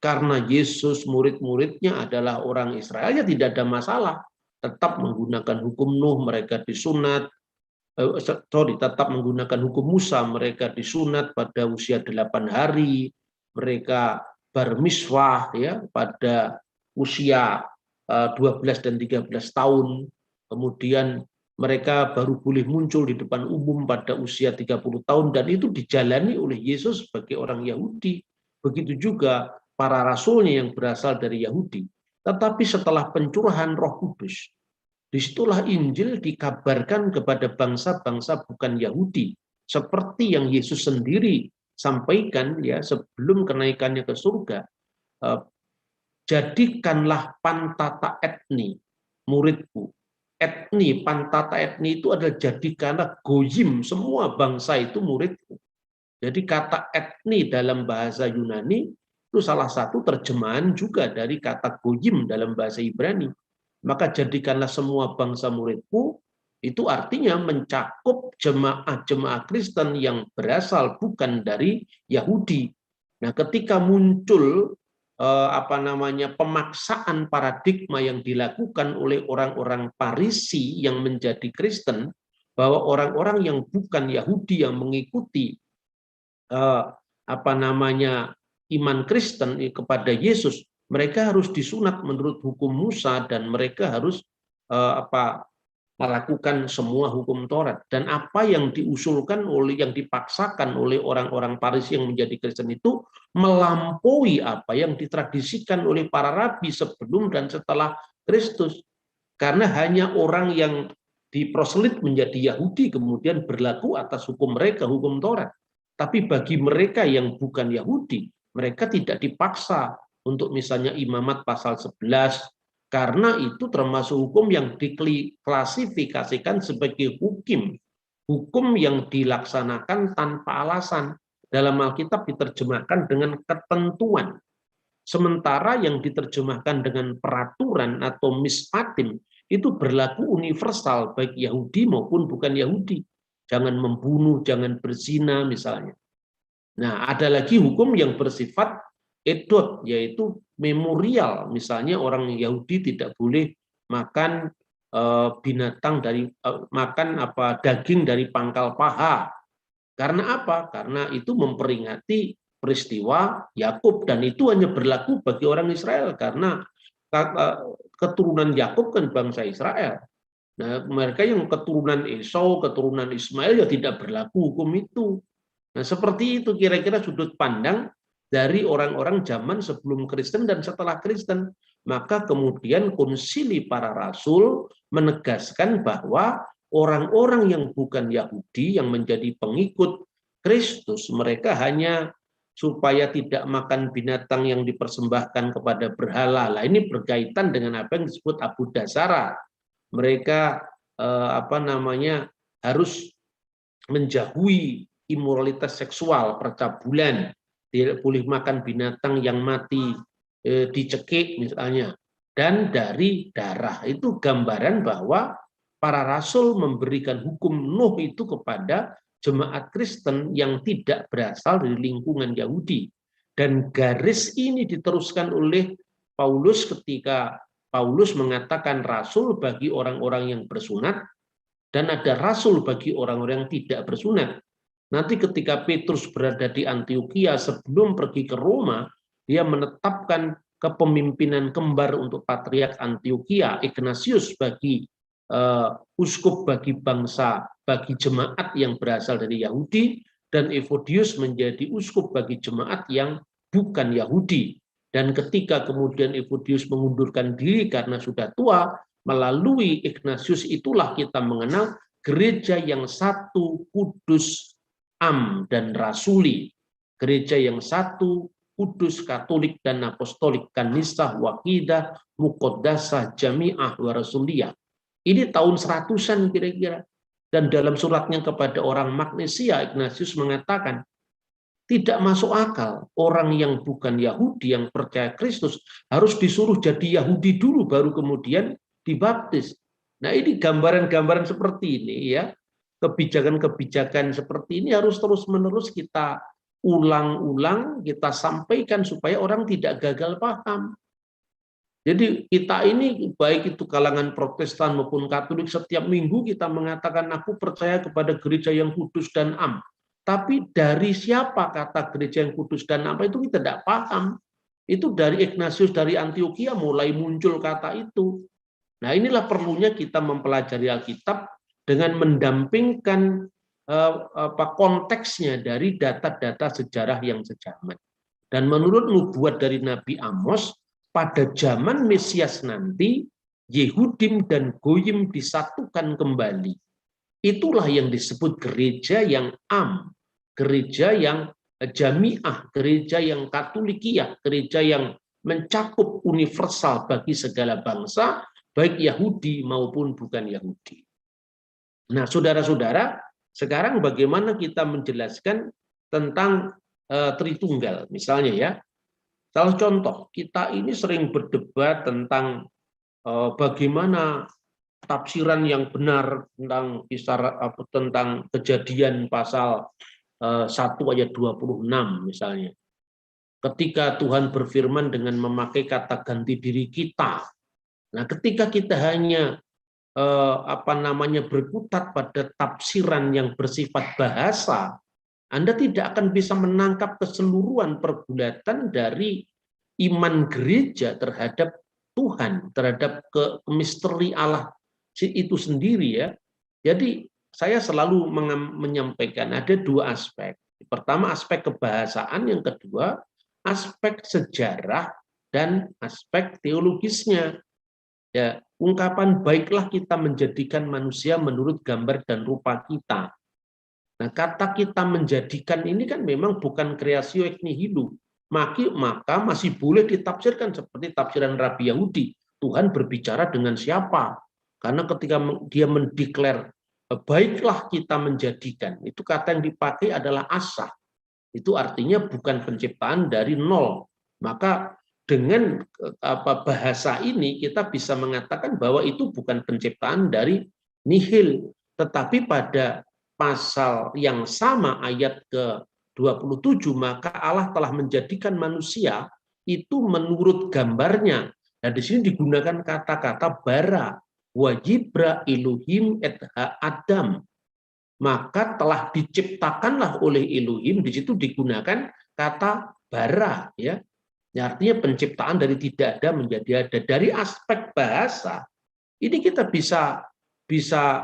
Karena Yesus, murid-muridnya adalah orang Israel, ya tidak ada masalah. Tetap menggunakan hukum Nuh, mereka disunat. Tetap menggunakan hukum Musa, mereka disunat pada usia 8 hari. Mereka bermiswah ya pada usia 12 dan 13 tahun. Kemudian mereka baru boleh muncul di depan umum pada usia 30 tahun, dan itu dijalani oleh Yesus sebagai orang Yahudi. Begitu juga para rasulnya yang berasal dari Yahudi. Tetapi setelah pencurahan Roh Kudus, disitulah Injil dikabarkan kepada bangsa-bangsa bukan Yahudi, seperti yang Yesus sendiri sampaikan ya sebelum kenaikannya ke surga. Jadikanlah pantata etni muridku. Etni, pantata etni itu adalah jadikanlah goyim, semua bangsa itu muridku. Jadi kata etni dalam bahasa Yunani Itu salah satu terjemahan juga dari kata goyim dalam bahasa Ibrani. Maka jadikanlah semua bangsa muridku, itu artinya mencakup jemaah-jemaah Kristen yang berasal bukan dari Yahudi. Nah, ketika muncul pemaksaan paradigma yang dilakukan oleh orang-orang Parisi yang menjadi Kristen, bahwa orang-orang yang bukan Yahudi yang mengikuti eh, iman Kristen kepada Yesus, mereka harus disunat menurut hukum Musa dan mereka harus melakukan semua hukum Taurat. Dan apa yang diusulkan yang dipaksakan oleh orang-orang Parisi yang menjadi Kristen itu melampaui apa yang ditradisikan oleh para rabi sebelum dan setelah Kristus. Karena hanya orang yang diproselit menjadi Yahudi kemudian berlaku atas hukum mereka, hukum Taurat. Tapi bagi mereka yang bukan Yahudi, mereka tidak dipaksa untuk misalnya imamat pasal 11, karena itu termasuk hukum yang diklasifikasikan sebagai hukum yang dilaksanakan tanpa alasan. Dalam Alkitab diterjemahkan dengan ketentuan. Sementara yang diterjemahkan dengan peraturan atau mispatim itu berlaku universal baik Yahudi maupun bukan Yahudi. Jangan membunuh, jangan berzina misalnya. Nah, ada lagi hukum yang bersifat edot, yaitu memorial. Misalnya orang Yahudi tidak boleh makan binatang dari daging dari pangkal paha. Karena apa? Karena itu memperingati peristiwa Yakub dan itu hanya berlaku bagi orang Israel karena keturunan Yakub kan bangsa Israel. Nah, mereka yang keturunan Esau, keturunan Ismail ya tidak berlaku hukum itu. Nah, seperti itu kira-kira sudut pandang dari orang-orang zaman sebelum Kristen dan setelah Kristen. Maka kemudian konsili para rasul menegaskan bahwa orang-orang yang bukan Yahudi yang menjadi pengikut Kristus, mereka hanya supaya tidak makan binatang yang dipersembahkan kepada berhala. Lah ini berkaitan dengan apa yang disebut Abu Dasara. Mereka harus menjauhi imoralitas seksual, percabulan, tidak boleh makan binatang yang mati dicekik misalnya, dan dari darah. Itu gambaran bahwa para rasul memberikan hukum Nuh itu kepada jemaat Kristen yang tidak berasal dari lingkungan Yahudi. Dan garis ini diteruskan oleh Paulus ketika Paulus mengatakan rasul bagi orang-orang yang bersunat dan ada rasul bagi orang-orang yang tidak bersunat. Nanti ketika Petrus berada di Antioquia sebelum pergi ke Roma, dia menetapkan kepemimpinan kembar untuk Patriark Antioquia, Ignatius bagi uskup bagi bangsa, bagi jemaat yang berasal dari Yahudi, dan Evodius menjadi uskup bagi jemaat yang bukan Yahudi. Dan ketika kemudian Evodius mengundurkan diri karena sudah tua, melalui Ignatius itulah kita mengenal gereja yang satu, kudus, am, dan rasuli. Gereja yang satu, kudus, katolik, dan apostolik, kanisah, wakidah, muqaddasah, jami'ah, wa rasuliyah. Ini tahun 100-an kira-kira. Dan dalam suratnya kepada orang Magnesia, Ignatius mengatakan, tidak masuk akal orang yang bukan Yahudi yang percaya Kristus harus disuruh jadi Yahudi dulu baru kemudian dibaptis. Nah, ini gambaran-gambaran seperti ini ya. Kebijakan-kebijakan seperti ini harus terus-menerus kita ulang-ulang, kita sampaikan supaya orang tidak gagal paham. Jadi kita ini baik itu kalangan Protestan maupun Katolik setiap minggu kita mengatakan aku percaya kepada gereja yang kudus dan am. Tapi dari siapa kata gereja yang kudus dan apa itu kita tidak paham. Itu dari Ignatius dari Antioquia mulai muncul kata itu. Nah, inilah perlunya kita mempelajari Alkitab dengan mendampingkan konteksnya dari data-data sejarah yang sejaman. Dan menurut nubuat dari Nabi Amos, pada zaman Mesias nanti, Yehudim dan Goyim disatukan kembali. Itulah yang disebut gereja yang am, gereja yang jamiah, gereja yang katolikiyah, gereja yang mencakup universal bagi segala bangsa, baik Yahudi maupun bukan Yahudi. Nah, saudara-saudara, sekarang bagaimana kita menjelaskan tentang Tritunggal, misalnya ya. Salah contoh, kita ini sering berdebat tentang bagaimana tafsiran yang benar tentang tentang Kejadian pasal 1 ayat 26 misalnya. Ketika Tuhan berfirman dengan memakai kata ganti diri kita. Nah, ketika kita hanya berkutat pada tafsiran yang bersifat bahasa, Anda tidak akan bisa menangkap keseluruhan pergulatan dari iman gereja terhadap Tuhan, terhadap misteri Allah itu sendiri ya. Jadi saya selalu menyampaikan ada dua aspek. Pertama aspek kebahasaan, yang kedua aspek sejarah dan aspek teologisnya. Ya, ungkapan baiklah kita menjadikan manusia menurut gambar dan rupa kita. Nah, kata kita menjadikan ini kan memang bukan kreasio ex nihilo. Maka masih boleh ditafsirkan seperti tafsiran Rabi Yahudi. Tuhan berbicara dengan siapa? Karena ketika dia mendeklar baiklah kita menjadikan, itu kata yang dipakai adalah asah. Itu artinya bukan penciptaan dari nol. Maka dengan bahasa ini kita bisa mengatakan bahwa itu bukan penciptaan dari nihil, tetapi pada pasal yang sama ayat ke-27 maka Allah telah menjadikan manusia itu menurut gambarnya. Nah, di sini digunakan kata-kata bara, wajibra Elohim et ha Adam. Maka telah diciptakanlah oleh Elohim, di situ digunakan kata bara ya. Artinya penciptaan dari tidak ada menjadi ada. Dari aspek bahasa ini kita bisa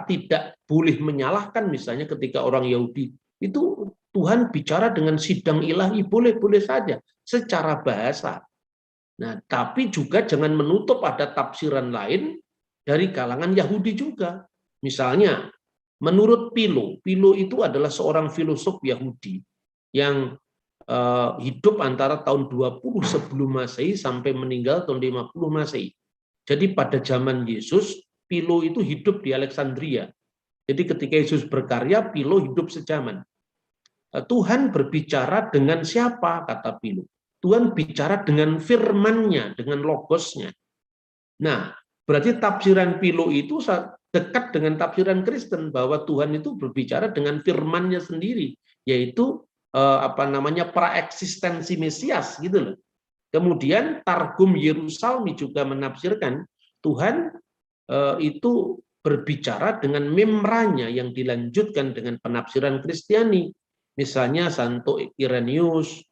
tidak boleh menyalahkan misalnya ketika orang Yahudi itu Tuhan bicara dengan sidang ilahi, boleh-boleh saja secara bahasa. Nah, tapi juga jangan menutup ada tafsiran lain dari kalangan Yahudi juga. Misalnya menurut Philo itu adalah seorang filosof Yahudi yang hidup antara tahun 20 sebelum Masehi sampai meninggal tahun 50 Masehi. Jadi pada zaman Yesus, Philo itu hidup di Alexandria. Jadi ketika Yesus berkarya, Philo hidup sejaman. Tuhan berbicara dengan siapa, kata Philo? Tuhan bicara dengan firman-Nya, dengan logosnya. Nah, berarti tafsiran Philo itu dekat dengan tafsiran Kristen bahwa Tuhan itu berbicara dengan firman-Nya sendiri, yaitu praeksistensi Mesias gitu loh. Kemudian Targum Yerusalmi juga menafsirkan Tuhan itu berbicara dengan memranya yang dilanjutkan dengan penafsiran Kristiani. Misalnya Santo Irenaeus,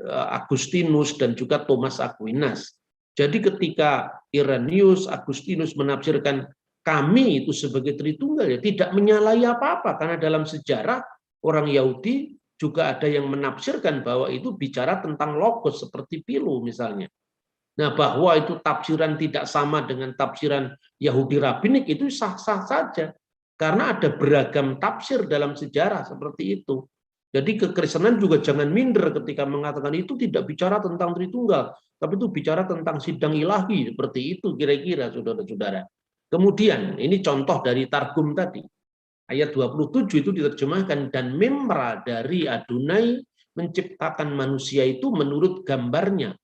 Agustinus dan juga Thomas Aquinas. Jadi ketika Irenaeus, Agustinus menafsirkan kami itu sebagai Tritunggal ya tidak menyalahi apa-apa karena dalam sejarah orang Yahudi juga ada yang menafsirkan bahwa itu bicara tentang logos seperti Philo misalnya. Nah, bahwa itu tafsiran tidak sama dengan tafsiran Yahudi Rabbinik itu sah-sah saja. Karena ada beragam tafsir dalam sejarah seperti itu. Jadi kekristenan juga jangan minder ketika mengatakan itu tidak bicara tentang Tritunggal, tapi itu bicara tentang sidang ilahi, seperti itu kira-kira saudara-saudara. Kemudian ini contoh dari Targum tadi. Ayat 27 itu diterjemahkan, dan memra dari Adonai menciptakan manusia itu menurut gambarnya.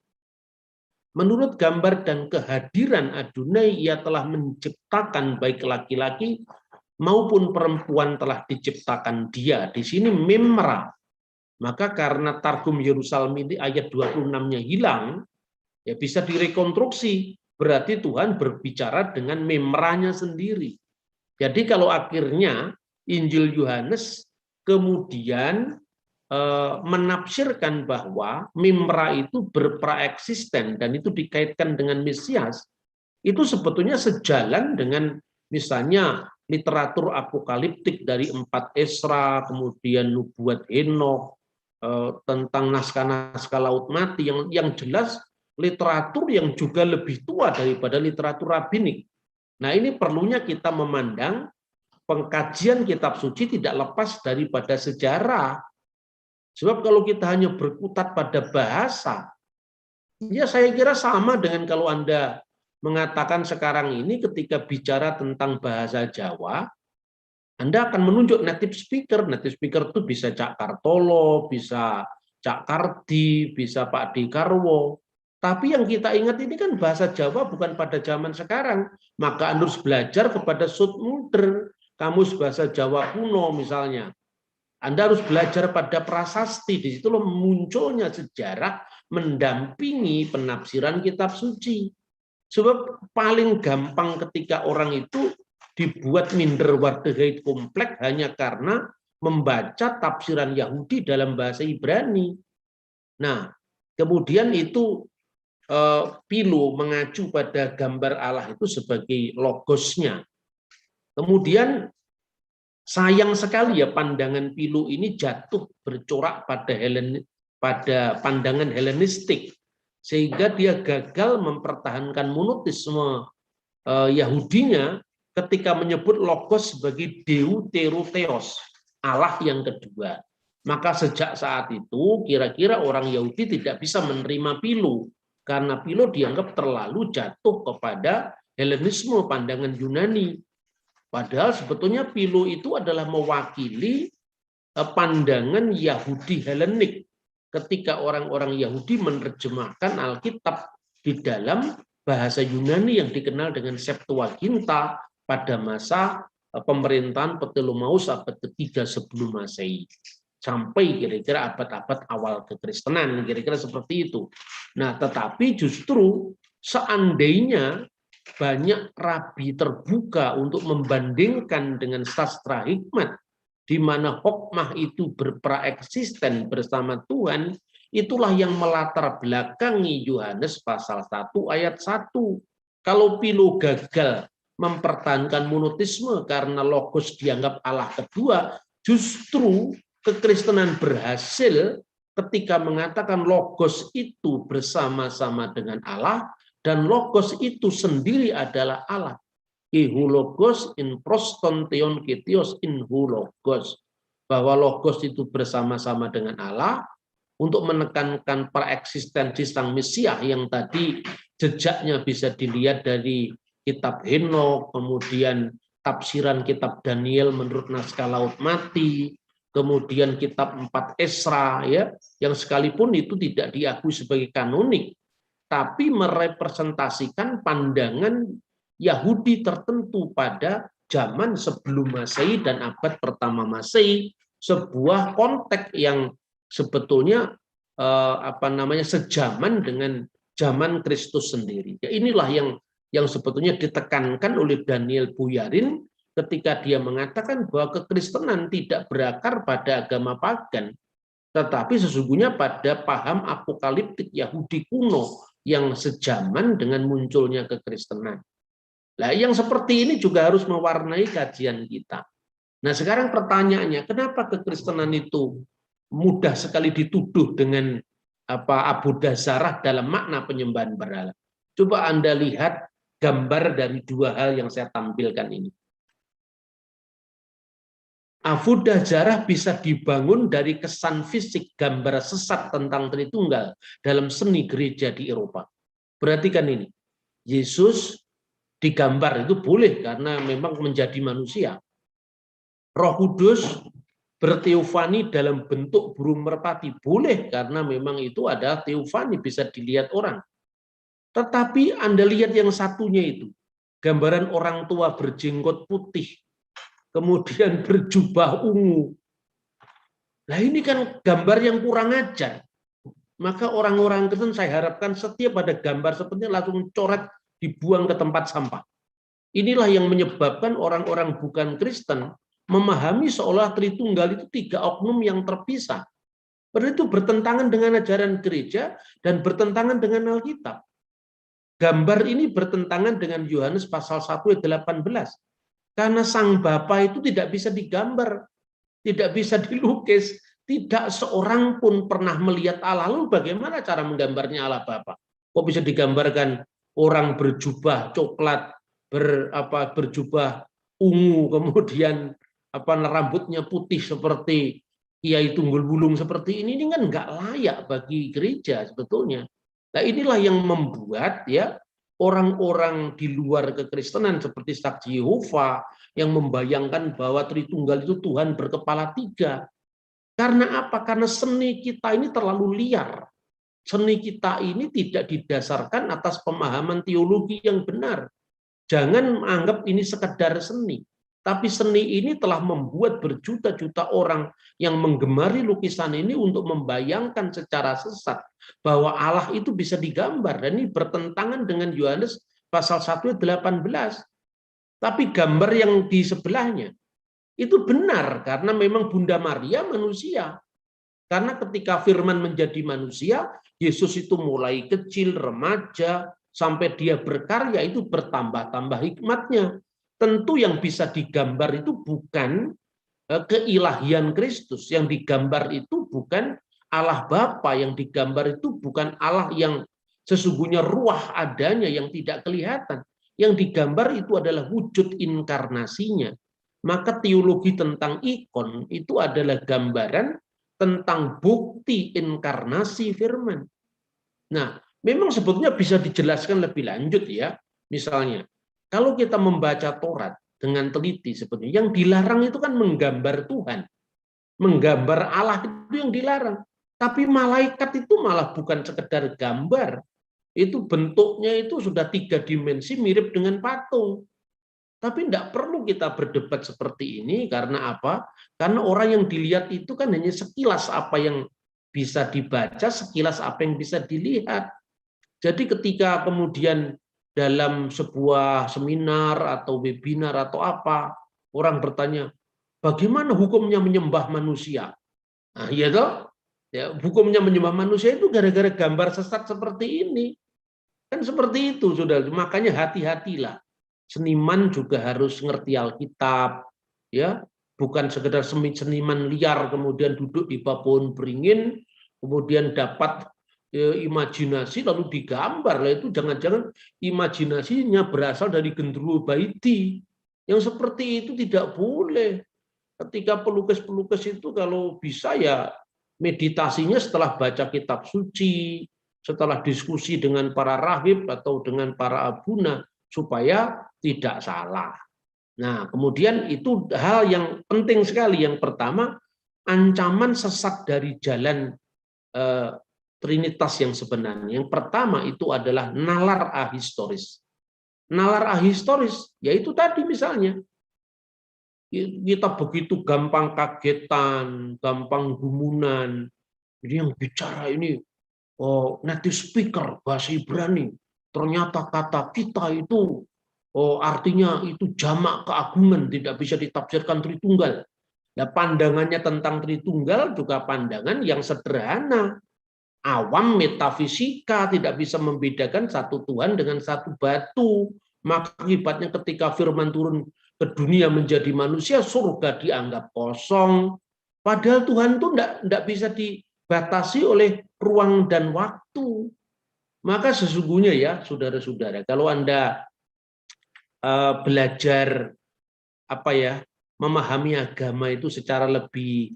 Menurut gambar dan kehadiran Adonai, ia telah menciptakan baik laki-laki maupun perempuan telah diciptakan dia. Di sini memra. Maka karena Targum Yerusalem ini ayat 26-nya hilang, ya bisa direkonstruksi. Berarti Tuhan berbicara dengan memranya sendiri. Jadi kalau akhirnya Injil Yohanes kemudian menafsirkan bahwa memra itu berpraeksisten dan itu dikaitkan dengan Mesias, itu sebetulnya sejalan dengan misalnya literatur apokaliptik dari 4 Esra, kemudian nubuat Henokh, tentang naskah-naskah Laut Mati yang jelas literatur yang juga lebih tua daripada literatur rabbinik. Nah, ini perlunya kita memandang pengkajian kitab suci tidak lepas daripada sejarah. Sebab kalau kita hanya berkutat pada bahasa, ya saya kira sama dengan kalau Anda mengatakan sekarang ini ketika bicara tentang bahasa Jawa, Anda akan menunjuk native speaker. Native speaker itu bisa Cak Kartolo, bisa Cak Kardi, bisa Pak Dekarwo. Tapi yang kita ingat ini kan bahasa Jawa bukan pada zaman sekarang. Maka Anda harus belajar kepada Sudmunder, kamus bahasa Jawa kuno misalnya. Anda harus belajar pada prasasti, di situ munculnya sejarah mendampingi penafsiran kitab suci. Sebab paling gampang ketika orang itu dibuat minder wardegait kompleks hanya karena membaca tafsiran Yahudi dalam bahasa Ibrani. Nah, kemudian itu Pilu mengacu pada gambar Allah itu sebagai logosnya. Kemudian sayang sekali ya pandangan Pilu ini jatuh bercorak pada pandangan Helenistik, sehingga dia gagal mempertahankan monoteisme Yahudinya ketika menyebut logos sebagai deuterotheos, Allah yang kedua. Maka sejak saat itu kira-kira orang Yahudi tidak bisa menerima Pilu, karena Pilu dianggap terlalu jatuh kepada Helenisme, pandangan Yunani. Padahal sebetulnya Pilu itu adalah mewakili pandangan Yahudi Helenik ketika orang-orang Yahudi menerjemahkan Alkitab di dalam bahasa Yunani yang dikenal dengan Septuaginta pada masa pemerintahan Ptolemeus abad ketiga sebelum Masehi sampai kira-kira abad-abad awal kekristenan, kira-kira seperti itu. Nah, tetapi justru seandainya banyak rabi terbuka untuk membandingkan dengan sastra hikmat, di mana hokmah itu berpraeksisten bersama Tuhan, itulah yang melatar belakangi Yohanes pasal 1 ayat 1. Kalau Pilu gagal mempertahankan monoteisme karena logos dianggap Allah kedua, justru kekristenan berhasil ketika mengatakan logos itu bersama-sama dengan Allah dan logos itu sendiri adalah Allah. Ihulogos in proston theon ketios in hulogos, bahwa logos itu bersama-sama dengan Allah untuk menekankan pereksistensi sang Mesias yang tadi jejaknya bisa dilihat dari kitab Henok, kemudian tafsiran kitab Daniel menurut naskah Laut Mati, kemudian kitab 4 Esra ya, yang sekalipun itu tidak diakui sebagai kanonik, tapi merepresentasikan pandangan Yahudi tertentu pada zaman sebelum Masehi dan abad pertama Masehi, sebuah konteks yang sebetulnya sejaman dengan zaman Kristus sendiri. Ya, inilah yang sebetulnya ditekankan oleh Daniel Boyarin ketika dia mengatakan bahwa kekristenan tidak berakar pada agama pagan, tetapi sesungguhnya pada paham apokaliptik Yahudi kuno yang sejaman dengan munculnya kekristenan. Nah, yang seperti ini juga harus mewarnai kajian kita. Nah, sekarang pertanyaannya, kenapa kekristenan itu mudah sekali dituduh dengan abodazarah dalam makna penyembahan berhala? Coba Anda lihat gambar dari dua hal yang saya tampilkan ini. Abodazarah bisa dibangun dari kesan fisik gambar sesat tentang Tritunggal dalam seni gereja di Eropa. Perhatikan ini, Yesus digambar itu boleh karena memang menjadi manusia. Roh Kudus berteofani dalam bentuk burung merpati boleh karena memang itu ada teofani, bisa dilihat orang. Tetapi Anda lihat yang satunya itu, gambaran orang tua berjenggot putih, kemudian berjubah ungu. Nah, ini kan gambar yang kurang ajar. Maka orang-orang Kristen saya harapkan setiap ada gambar seperti langsung coret, dibuang ke tempat sampah. Inilah yang menyebabkan orang-orang bukan Kristen memahami seolah Tritunggal itu tiga oknum yang terpisah. Padahal itu bertentangan dengan ajaran gereja dan bertentangan dengan Alkitab. Gambar ini bertentangan dengan Yohanes pasal 1 ayat 18. Karena sang Bapa itu tidak bisa digambar, tidak bisa dilukis, tidak seorang pun pernah melihat Allah. Lalu bagaimana cara menggambarnya Allah Bapa? Kok bisa digambarkan orang berjubah coklat, berjubah ungu, kemudian rambutnya putih seperti Kiai Tunggul Wulung seperti ini kan nggak layak bagi gereja sebetulnya. Nah, inilah yang membuat ya orang-orang di luar kekristenan seperti Saksi Yehova yang membayangkan bahwa Tritunggal itu Tuhan berkepala tiga. Karena apa? Karena seni kita ini terlalu liar. Seni kita ini tidak didasarkan atas pemahaman teologi yang benar. Jangan anggap ini sekedar seni. Tapi seni ini telah membuat berjuta-juta orang yang menggemari lukisan ini untuk membayangkan secara sesat bahwa Allah itu bisa digambar. Dan ini bertentangan dengan Yohanes pasal 1 ayat 18. Tapi gambar yang di sebelahnya itu benar karena memang Bunda Maria manusia. Karena ketika firman menjadi manusia, Yesus itu mulai kecil, remaja, sampai dia berkarya itu bertambah-tambah hikmatnya. Tentu yang bisa digambar itu bukan keilahian Kristus. Yang digambar itu bukan Allah Bapa, yang digambar itu bukan Allah yang sesungguhnya ruah adanya yang tidak kelihatan. Yang digambar itu adalah wujud inkarnasinya. Maka teologi tentang ikon itu adalah gambaran tentang bukti inkarnasi firman. Nah, memang sebetulnya bisa dijelaskan lebih lanjut ya. Misalnya, kalau kita membaca Taurat dengan teliti sebetulnya yang dilarang itu kan menggambar Tuhan. Menggambar Allah itu yang dilarang. Tapi malaikat itu malah bukan sekedar gambar. Itu bentuknya itu sudah 3 dimensi mirip dengan patung. Tapi tidak perlu kita berdebat seperti ini karena apa? Karena orang yang dilihat itu kan hanya sekilas apa yang bisa dibaca, sekilas apa yang bisa dilihat. Jadi ketika kemudian dalam sebuah seminar atau webinar atau apa, orang bertanya, bagaimana hukumnya menyembah manusia? Nah, iya toh? Ya, hukumnya menyembah manusia itu gara-gara gambar sesat seperti ini. Kan seperti itu, sudah. Makanya hati-hatilah. Seniman juga harus ngerti Alkitab, ya, bukan sekedar seniman liar kemudian duduk di bawah pohon beringin, kemudian dapat imajinasi lalu digambar. Lah itu jangan-jangan imajinasinya berasal dari genderuwo baiti. Yang seperti itu tidak boleh. Ketika pelukis-pelukis itu kalau bisa ya meditasinya setelah baca kitab suci, setelah diskusi dengan para rahib atau dengan para abuna supaya tidak salah. Nah, kemudian itu hal yang penting sekali. Yang pertama, ancaman sesat dari jalan Trinitas yang sebenarnya. Yang pertama itu adalah nalar ahistoris. Nalar ahistoris, yaitu tadi misalnya, kita begitu gampang kagetan, gampang gumunan. Jadi yang bicara ini, native speaker bahasa Ibrani. Ternyata kata kita itu artinya itu jamak keagungan, tidak bisa ditafsirkan Tritunggal. Nah, pandangannya tentang Tritunggal juga pandangan yang sederhana. Awam metafisika tidak bisa membedakan satu Tuhan dengan satu batu. Maka akibatnya ketika firman turun ke dunia menjadi manusia, surga dianggap kosong. Padahal Tuhan itu tidak bisa dibatasi oleh ruang dan waktu. Maka sesungguhnya ya, saudara-saudara, kalau Anda belajar apa ya, memahami agama itu secara lebih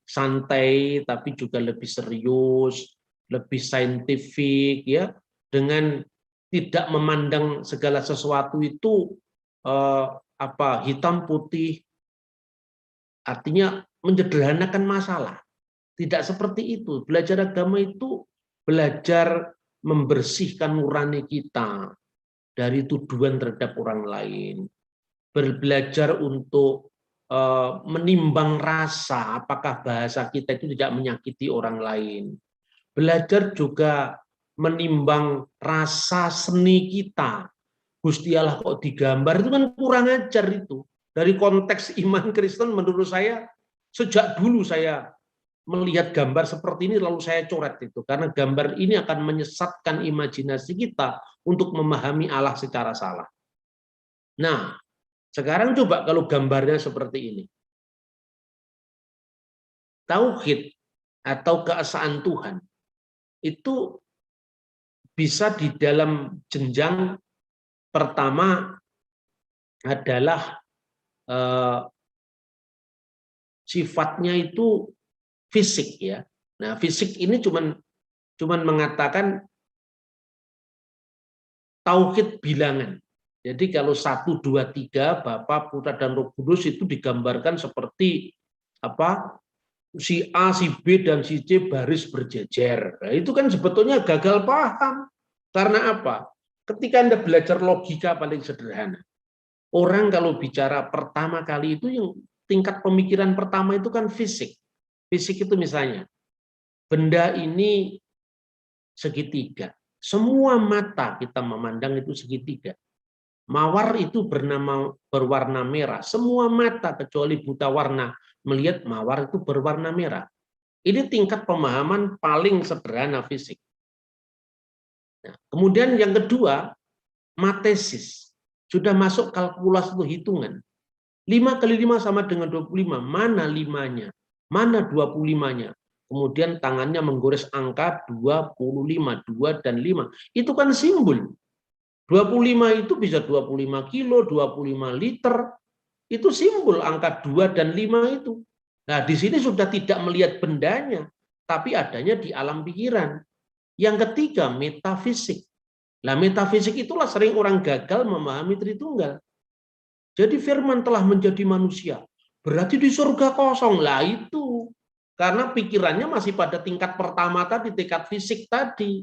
santai tapi juga lebih serius, lebih saintifik ya, dengan tidak memandang segala sesuatu itu hitam putih, artinya menyederhanakan masalah. Tidak seperti itu. Belajar agama itu belajar membersihkan nurani kita dari tuduhan terhadap orang lain. Belajar untuk menimbang rasa apakah bahasa kita itu tidak menyakiti orang lain. Belajar juga menimbang rasa seni kita. Gusti Allah kok digambar, itu kan kurang ajar itu. Dari konteks iman Kristen menurut saya, sejak dulu saya melihat gambar seperti ini lalu saya coret itu. Karena gambar ini akan menyesatkan imajinasi kita untuk memahami Allah secara salah. Nah, sekarang coba kalau gambarnya seperti ini. Tauhid atau keesaan Tuhan itu bisa di dalam jenjang pertama adalah sifatnya itu fisik ya. Nah, fisik ini cuman mengatakan tauhid bilangan. Jadi kalau 1, 2, 3 Bapa, Putra dan Roh Kudus itu digambarkan seperti apa? si A, si B, dan si C baris berjejer. Nah, itu kan sebetulnya gagal paham. Karena apa? Ketika Anda belajar logika paling sederhana, orang kalau bicara pertama kali itu yang tingkat pemikiran pertama itu kan fisik. Fisik itu misalnya, benda ini segitiga. Semua mata kita memandang itu segitiga. Mawar itu berwarna merah. Semua mata kecuali buta warna melihat mawar itu berwarna merah. Ini tingkat pemahaman paling sederhana fisik. Nah, kemudian yang kedua, matesis. Sudah masuk kalkulasi itu hitungan. 5 kali 5 sama dengan 25. Mana 5-nya? Mana 25-nya? Kemudian tangannya menggores angka 25, 2 dan 5. Itu kan simbol. 25 itu bisa 25 kilo, 25 liter. Itu simbol angka 2 dan 5 itu. Nah, di sini sudah tidak melihat bendanya, tapi adanya di alam pikiran. Yang ketiga, metafisik. Nah, metafisik itulah sering orang gagal memahami Tritunggal. Jadi firman telah menjadi manusia. Berarti di surga kosong. Lah itu. Karena pikirannya masih pada tingkat pertama tadi, tingkat fisik tadi.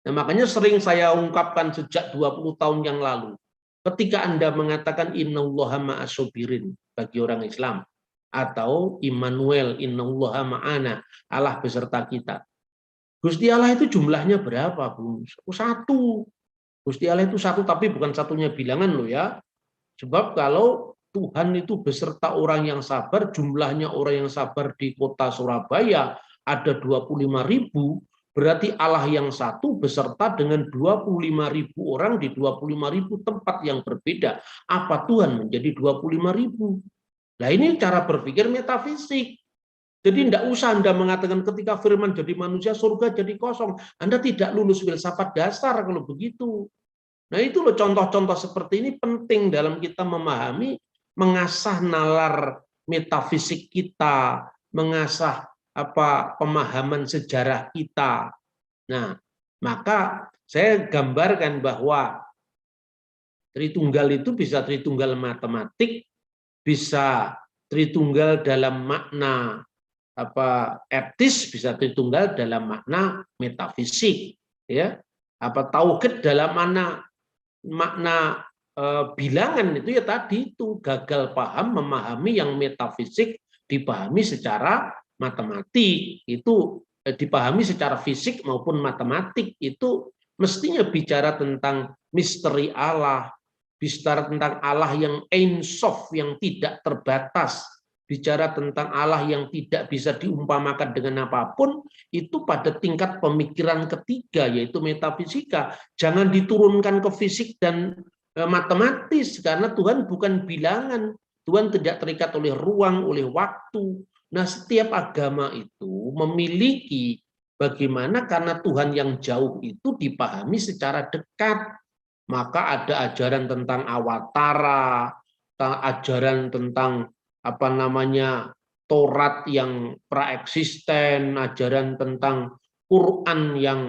Nah, makanya sering saya ungkapkan sejak 20 tahun yang lalu. Ketika Anda mengatakan innallaha ma'asobirin bagi orang Islam. Atau Immanuel, innallaha ma'ana, Allah beserta kita. Gusti Allah itu jumlahnya berapa, Bu? Satu. Gusti Allah itu satu, tapi bukan satunya bilangan loh ya. Sebab kalau Tuhan itu beserta orang yang sabar, jumlahnya orang yang sabar di kota Surabaya ada 25.000, berarti Allah yang satu beserta dengan 25.000 orang di 25.000 tempat yang berbeda. Apa Tuhan menjadi 25.000? Nah, ini cara berpikir metafisik. Jadi tidak usah Anda mengatakan ketika firman jadi manusia, surga jadi kosong. Anda tidak lulus filsafat dasar kalau begitu. Nah, itu loh contoh-contoh seperti ini penting dalam kita memahami, mengasah nalar metafisik kita, mengasah pemahaman sejarah kita. Nah, maka saya gambarkan bahwa Tritunggal itu bisa Tritunggal matematik, bisa Tritunggal dalam makna etis, bisa Tritunggal dalam makna metafisik, ya. Tauhid dalam makna bilangan itu ya tadi itu gagal paham memahami yang metafisik dipahami secara matematik, itu dipahami secara fisik maupun matematik. Itu mestinya bicara tentang misteri Allah, bicara tentang Allah yang Ein Sof, yang tidak terbatas, bicara tentang Allah yang tidak bisa diumpamakan dengan apapun. Itu pada tingkat pemikiran ketiga, yaitu metafisika. Jangan diturunkan ke fisik dan matematis, karena Tuhan bukan bilangan. Tuhan tidak terikat oleh ruang, oleh waktu. Nah, setiap agama itu memiliki bagaimana, karena Tuhan yang jauh itu dipahami secara dekat. Maka ada ajaran tentang awatara, ajaran tentang Taurat yang praeksisten, ajaran tentang Quran yang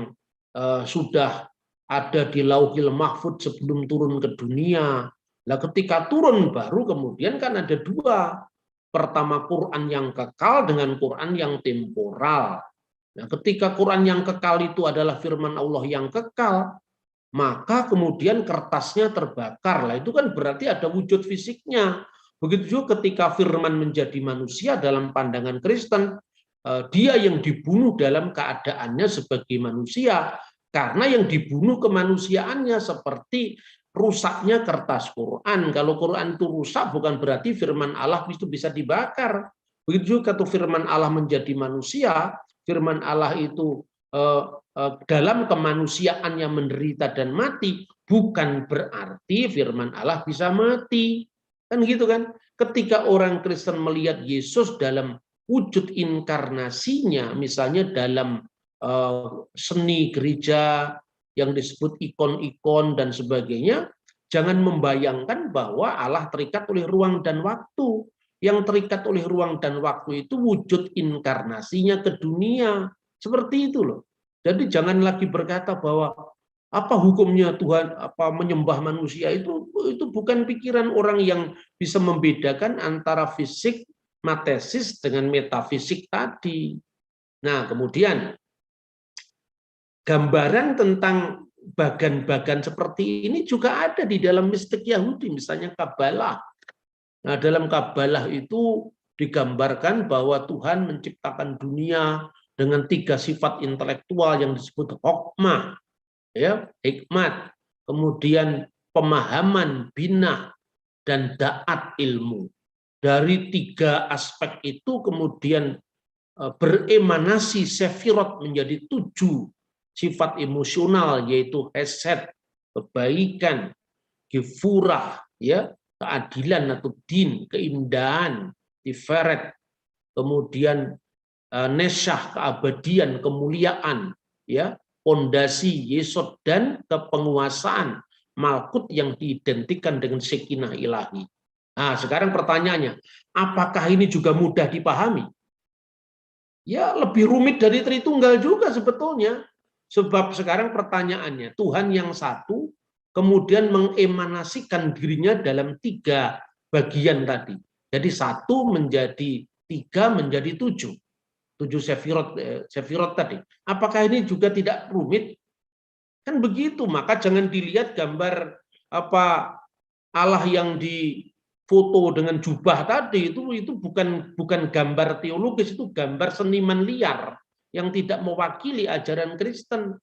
sudah ada di Lauhil Mahfud sebelum turun ke dunia. Nah, ketika turun baru kemudian kan ada dua. Pertama Quran yang kekal dengan Quran yang temporal. Nah, ketika Quran yang kekal itu adalah firman Allah yang kekal, maka kemudian kertasnya terbakar. Lah itu kan berarti ada wujud fisiknya. Begitu juga ketika firman menjadi manusia dalam pandangan Kristen, dia yang dibunuh dalam keadaannya sebagai manusia, karena yang dibunuh kemanusiaannya, seperti rusaknya kertas Quran. Kalau Quran itu rusak bukan berarti firman Allah itu bisa dibakar. Begitu juga ketika firman Allah menjadi manusia, firman Allah itu dalam kemanusiaannya menderita dan mati, bukan berarti firman Allah bisa mati. Kan gitu kan? Ketika orang Kristen melihat Yesus dalam wujud inkarnasinya, misalnya dalam seni gereja yang disebut ikon-ikon dan sebagainya, jangan membayangkan bahwa Allah terikat oleh ruang dan waktu. Yang terikat oleh ruang dan waktu itu wujud inkarnasinya ke dunia. Seperti itu loh. Jadi jangan lagi berkata bahwa apa hukumnya Tuhan menyembah manusia, itu bukan pikiran orang yang bisa membedakan antara fisik, matesis dengan metafisik tadi. Nah, kemudian gambaran tentang bagan-bagan seperti ini juga ada di dalam mistik Yahudi, misalnya Kabalah. Nah, dalam Kabalah itu digambarkan bahwa Tuhan menciptakan dunia dengan 3 sifat intelektual yang disebut hokmah, ya, hikmat, kemudian pemahaman, binah, dan da'at ilmu. Dari 3 aspek itu kemudian beremanasi sefirot menjadi 7 sifat emosional, yaitu hesed, kebaikan, gifurah, ya, keadilan atau din, keindahan, tiferet, kemudian nesyah, keabadian, kemuliaan, ya, pondasi, yesod, dan kepenguasaan, malkut yang diidentikan dengan sekinah ilahi. Nah, sekarang pertanyaannya, apakah ini juga mudah dipahami? Ya, lebih rumit dari Tritunggal juga sebetulnya. Sebab sekarang pertanyaannya, Tuhan yang satu kemudian mengemanasikan dirinya dalam 3 bagian tadi. Jadi 1 menjadi 3 menjadi 7. 7 sefirot tadi. Apakah ini juga tidak rumit? Kan begitu, maka jangan dilihat gambar Allah yang difoto dengan jubah tadi itu bukan gambar teologis, itu gambar seniman liar yang tidak mewakili ajaran Kristen.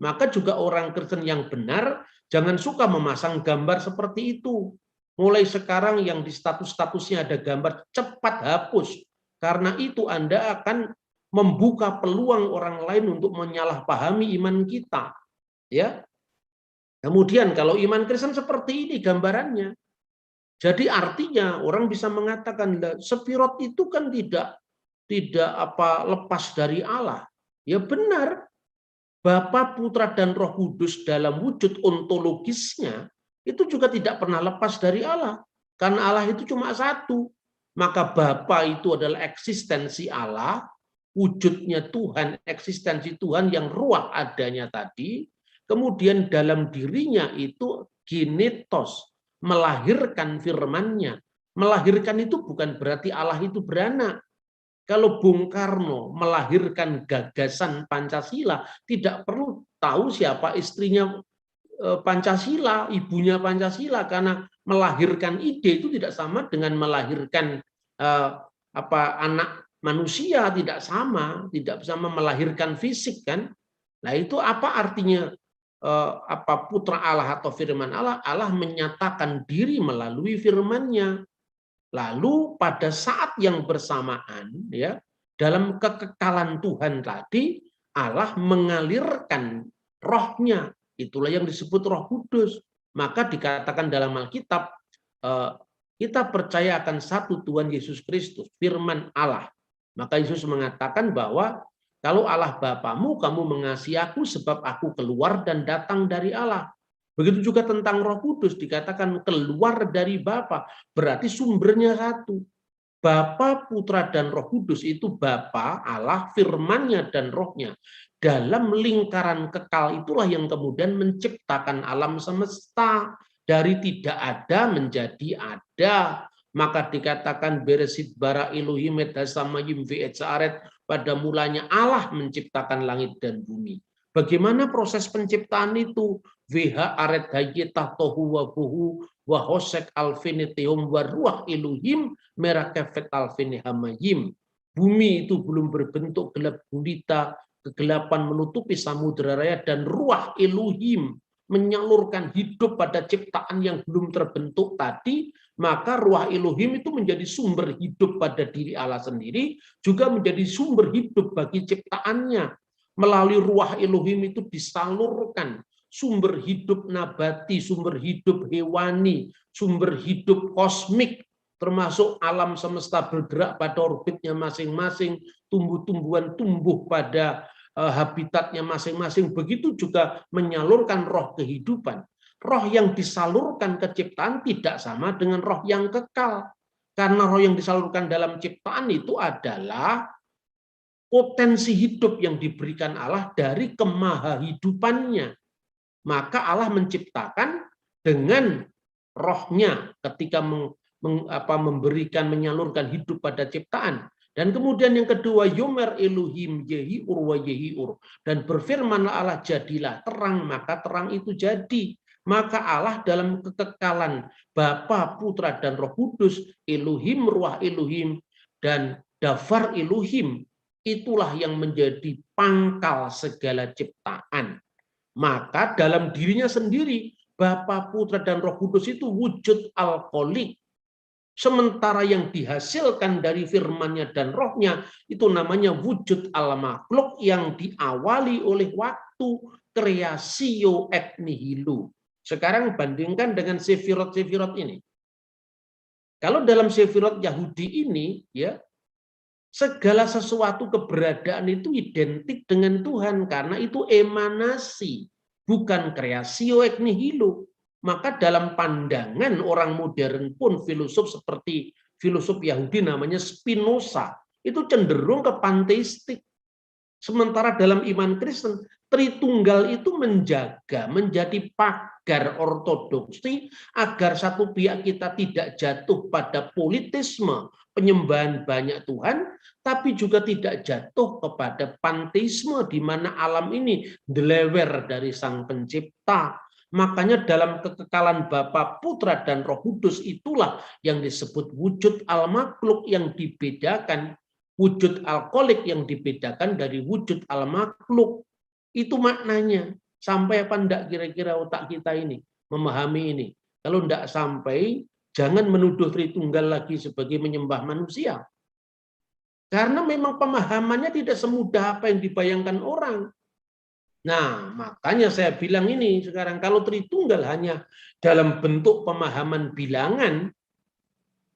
Maka juga orang Kristen yang benar jangan suka memasang gambar seperti itu. Mulai sekarang yang di status-statusnya ada gambar, cepat hapus. Karena itu Anda akan membuka peluang orang lain untuk menyalahpahami iman kita. Ya. Kemudian kalau iman Kristen seperti ini gambarannya. Jadi artinya orang bisa mengatakan Sefirot itu kan tidak lepas dari Allah. Ya benar. Bapa, Putra, dan Roh Kudus dalam wujud ontologisnya itu juga tidak pernah lepas dari Allah. Karena Allah itu cuma satu. Maka Bapa itu adalah eksistensi Allah, wujudnya Tuhan, eksistensi Tuhan yang ruah adanya tadi. Kemudian dalam dirinya itu ginetos, melahirkan firman-Nya. Melahirkan itu bukan berarti Allah itu beranak. Kalau Bung Karno melahirkan gagasan Pancasila, tidak perlu tahu siapa istrinya Pancasila, ibunya Pancasila, karena melahirkan ide itu tidak sama dengan melahirkan anak manusia, tidak sama melahirkan fisik kan. Nah itu apa artinya putra Allah atau firman Allah? Allah menyatakan diri melalui firman-Nya. Lalu pada saat yang bersamaan, ya, dalam kekekalan Tuhan tadi, Allah mengalirkan rohnya. Itulah yang disebut Roh Kudus. Maka dikatakan dalam Alkitab, kita percaya akan satu Tuhan Yesus Kristus, firman Allah. Maka Yesus mengatakan bahwa kalau Allah Bapamu, kamu mengasihi aku sebab aku keluar dan datang dari Allah. Begitu juga tentang Roh Kudus, dikatakan keluar dari Bapa, berarti sumbernya satu. Bapa, Putra, dan Roh Kudus itu Bapa, Allah, firman-Nya dan Roh-Nya. Dalam lingkaran kekal itulah yang kemudian menciptakan alam semesta. Dari tidak ada menjadi ada. Maka dikatakan Beresit bara Elohim et hasamayim ve'et sa'aret, pada mulanya Allah menciptakan langit dan bumi. Bagaimana proses penciptaan itu? Veha aret hayetah tohu wabuhu wahosek alfiniteum waruah iluhim merakefet alfinihamayim. Bumi itu belum berbentuk gelap gulita, kegelapan menutupi samudera raya, dan ruah Elohim menyalurkan hidup pada ciptaan yang belum terbentuk tadi. Maka ruah Elohim itu menjadi sumber hidup pada diri Allah sendiri, juga menjadi sumber hidup bagi ciptaannya. Melalui ruah Elohim itu disalurkan sumber hidup nabati, sumber hidup hewani, sumber hidup kosmik, termasuk alam semesta bergerak pada orbitnya masing-masing, tumbuh-tumbuhan tumbuh pada habitatnya masing-masing. Begitu juga menyalurkan roh kehidupan. Roh yang disalurkan ke ciptaan tidak sama dengan roh yang kekal. Karena roh yang disalurkan dalam ciptaan itu adalah potensi hidup yang diberikan Allah dari kemahahidupannya. Maka Allah menciptakan dengan rohnya ketika memberikan, menyalurkan hidup pada ciptaan. Dan kemudian yang kedua, yomer Elohim yehiur wa yehiur, dan berfirmanlah Allah, jadilah terang, maka terang itu jadi. Maka Allah dalam kekekalan Bapa, Putra, dan Roh Kudus, Elohim, Ruah Elohim, dan Dafar Elohim, itulah yang menjadi pangkal segala ciptaan. Maka dalam dirinya sendiri, Bapa, Putra, dan Roh Kudus itu wujud alkoholik. Sementara yang dihasilkan dari firman-Nya dan Roh-Nya itu namanya wujud al-makhluk yang diawali oleh waktu, creatio et nihilo. Sekarang bandingkan dengan sefirot-sefirot ini. Kalau dalam sefirot Yahudi ini, ya, segala sesuatu keberadaan itu identik dengan Tuhan karena itu emanasi, bukan creatio et nihilo. Maka dalam pandangan orang modern pun filosof seperti filosof Yahudi namanya Spinoza itu cenderung ke panteistik. Sementara dalam iman Kristen, Tritunggal itu menjaga, menjadi pagar ortodoksi agar satu pihak kita tidak jatuh pada politisme, penyembahan banyak Tuhan, tapi juga tidak jatuh kepada panteisme di mana alam ini delewer dari Sang Pencipta. Makanya dalam kekekalan Bapa, Putra, dan Roh Kudus itulah yang disebut wujud al-makhluk yang dibedakan, wujud alkoholik yang dibedakan dari wujud al-makhluk. Itu maknanya. Sampai apa enggak kira-kira otak kita ini memahami ini? Kalau enggak sampai, jangan menuduh Tritunggal lagi sebagai menyembah manusia. Karena memang pemahamannya tidak semudah apa yang dibayangkan orang. Nah, makanya saya bilang ini sekarang, kalau Tritunggal hanya dalam bentuk pemahaman bilangan,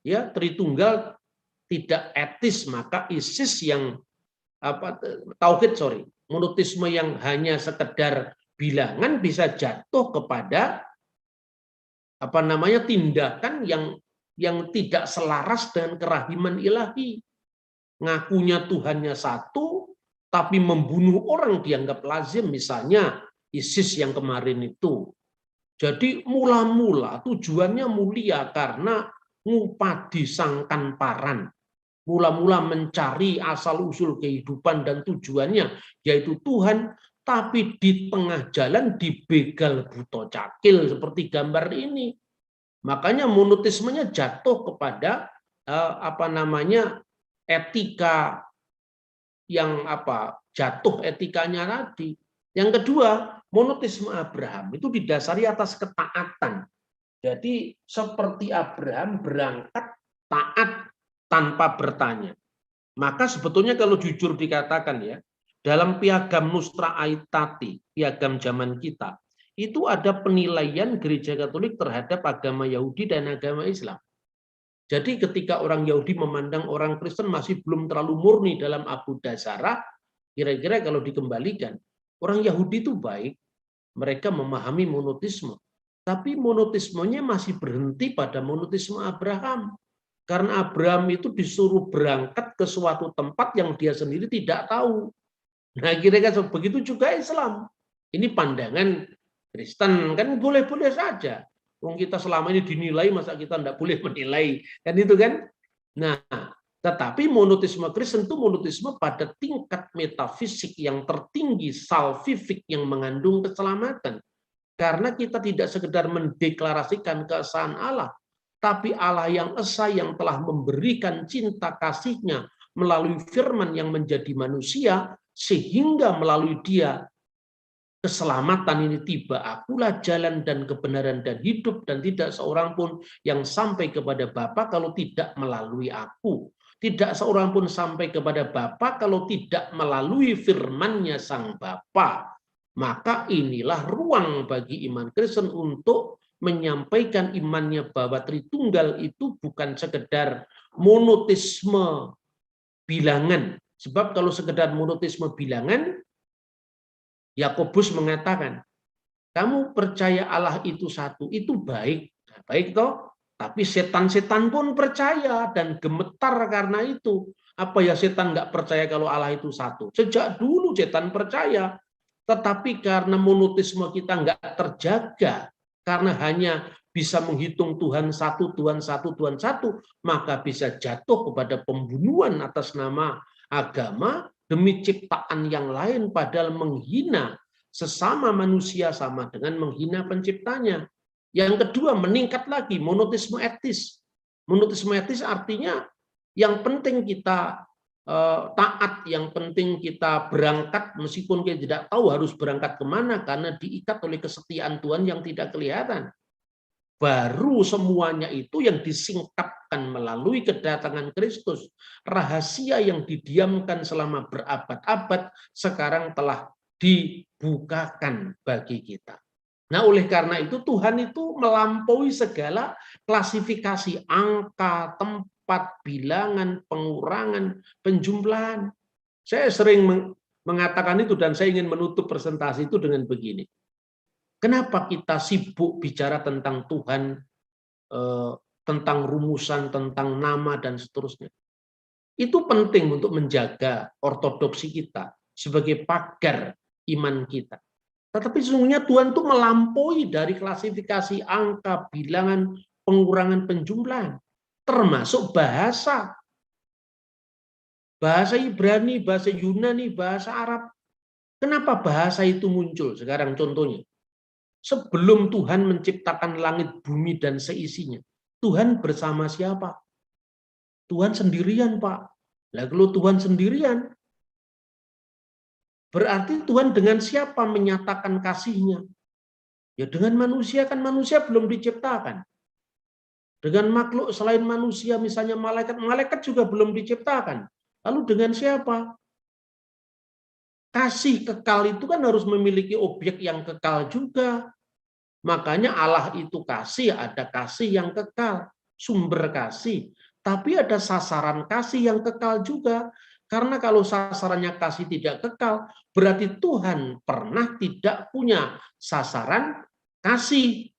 ya Tritunggal tidak etis, maka ISIS yang monoteisme yang hanya sekedar bilangan bisa jatuh kepada tindakan yang tidak selaras dengan kerahiman ilahi. Ngakunya Tuhannya satu, tapi membunuh orang dianggap lazim, misalnya ISIS yang kemarin itu. Jadi mula-mula tujuannya mulia karena ngupadi sangkan paran. Mula-mula mencari asal-usul kehidupan dan tujuannya, yaitu Tuhan, tapi di tengah jalan dibegal buto cakil seperti gambar ini. Makanya monoteismenya jatuh kepada etika yang jatuh etikanya tadi. Yang kedua, monoteisme Abraham itu didasari atas ketaatan. Jadi seperti Abraham berangkat taat tanpa bertanya. Maka sebetulnya kalau jujur dikatakan ya, dalam piagam Nostra Aetate, piagam zaman kita, itu ada penilaian Gereja Katolik terhadap agama Yahudi dan agama Islam. Jadi ketika orang Yahudi memandang orang Kristen masih belum terlalu murni dalam Abudah Zarah, kira-kira kalau dikembalikan, orang Yahudi itu baik, mereka memahami monoteisme. Tapi monoteismenya masih berhenti pada monoteisme Abraham. Karena Abraham itu disuruh berangkat ke suatu tempat yang dia sendiri tidak tahu. Nah kira-kira begitu juga Islam. Ini pandangan Kristen, kan boleh-boleh saja. Wong kita selama ini dinilai, masa kita tidak boleh menilai, kan itu kan? Nah, tetapi monoteisme Kristen itu monoteisme pada tingkat metafisik yang tertinggi, salvifik yang mengandung keselamatan. Karena kita tidak sekedar mendeklarasikan keesaan Allah, tapi Allah yang esa yang telah memberikan cinta kasih-Nya melalui firman yang menjadi manusia, sehingga melalui Dia keselamatan ini tiba. Akulah jalan dan kebenaran dan hidup, dan tidak seorang pun yang sampai kepada Bapa kalau tidak melalui aku. Tidak seorang pun sampai kepada Bapa kalau tidak melalui firman-Nya Sang Bapa. Maka inilah ruang bagi iman Kristen untuk menyampaikan imannya bahwa Tritunggal itu bukan sekedar monoteisme bilangan. Sebab kalau sekedar monoteisme bilangan, Yakobus mengatakan, kamu percaya Allah itu satu, itu baik. Nah, baik toh, tapi setan-setan pun percaya dan gemetar karena itu. Apa ya setan nggak percaya kalau Allah itu satu? Sejak dulu setan percaya. Tetapi karena monoteisme kita nggak terjaga, karena hanya bisa menghitung Tuhan satu, Tuhan satu, Tuhan satu, maka bisa jatuh kepada pembunuhan atas nama agama demi ciptaan yang lain, padahal menghina sesama manusia sama dengan menghina penciptanya. Yang kedua, meningkat lagi monoteisme etis. Monoteisme etis artinya yang penting kita taat, yang penting kita berangkat meskipun kita tidak tahu harus berangkat kemana karena diikat oleh kesetiaan Tuhan yang tidak kelihatan. Baru semuanya itu yang disingkapkan melalui kedatangan Kristus. Rahasia yang didiamkan selama berabad-abad sekarang telah dibukakan bagi kita. Nah, oleh karena itu Tuhan itu melampaui segala klasifikasi angka, tempat, bilangan, pengurangan, penjumlahan. Saya sering mengatakan itu dan saya ingin menutup presentasi itu dengan begini. Kenapa kita sibuk bicara tentang Tuhan, tentang rumusan, tentang nama, dan seterusnya? Itu penting untuk menjaga ortodoksi kita sebagai pagar iman kita. Tetapi sesungguhnya Tuhan itu melampaui dari klasifikasi angka, bilangan, pengurangan, penjumlahan. Termasuk bahasa. Bahasa Ibrani, bahasa Yunani, bahasa Arab. Kenapa bahasa itu muncul? Sekarang contohnya. Sebelum Tuhan menciptakan langit, bumi, dan seisinya, Tuhan bersama siapa? Tuhan sendirian, Pak. Nah, kalau Tuhan sendirian, berarti Tuhan dengan siapa menyatakan kasihnya? Ya dengan manusia, kan manusia belum diciptakan. Dengan makhluk selain manusia, misalnya malaikat, malaikat juga belum diciptakan. Lalu dengan siapa? Kasih kekal itu kan harus memiliki objek yang kekal juga. Makanya Allah itu kasih, ada kasih yang kekal, sumber kasih. Tapi ada sasaran kasih yang kekal juga. Karena kalau sasarannya kasih tidak kekal, berarti Tuhan pernah tidak punya sasaran kasih.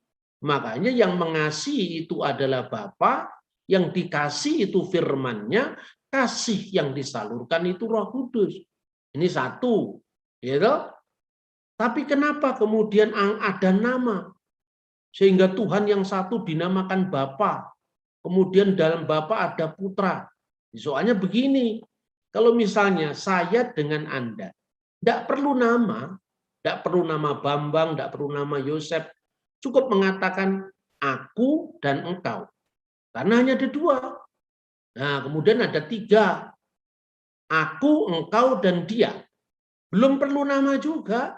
Makanya yang mengasihi itu adalah Bapa, yang dikasih itu firman-Nya, kasih yang disalurkan itu Roh Kudus. Ini satu, gitu. Tapi kenapa kemudian ada nama? Sehingga Tuhan yang satu dinamakan Bapa. Kemudian dalam Bapa ada Putra. Soalnya begini, kalau misalnya saya dengan Anda, tidak perlu nama Bambang, tidak perlu nama Yosef, cukup mengatakan aku dan engkau. Karena hanya ada dua. Nah, kemudian ada tiga. Aku, engkau, dan dia. Belum perlu nama juga.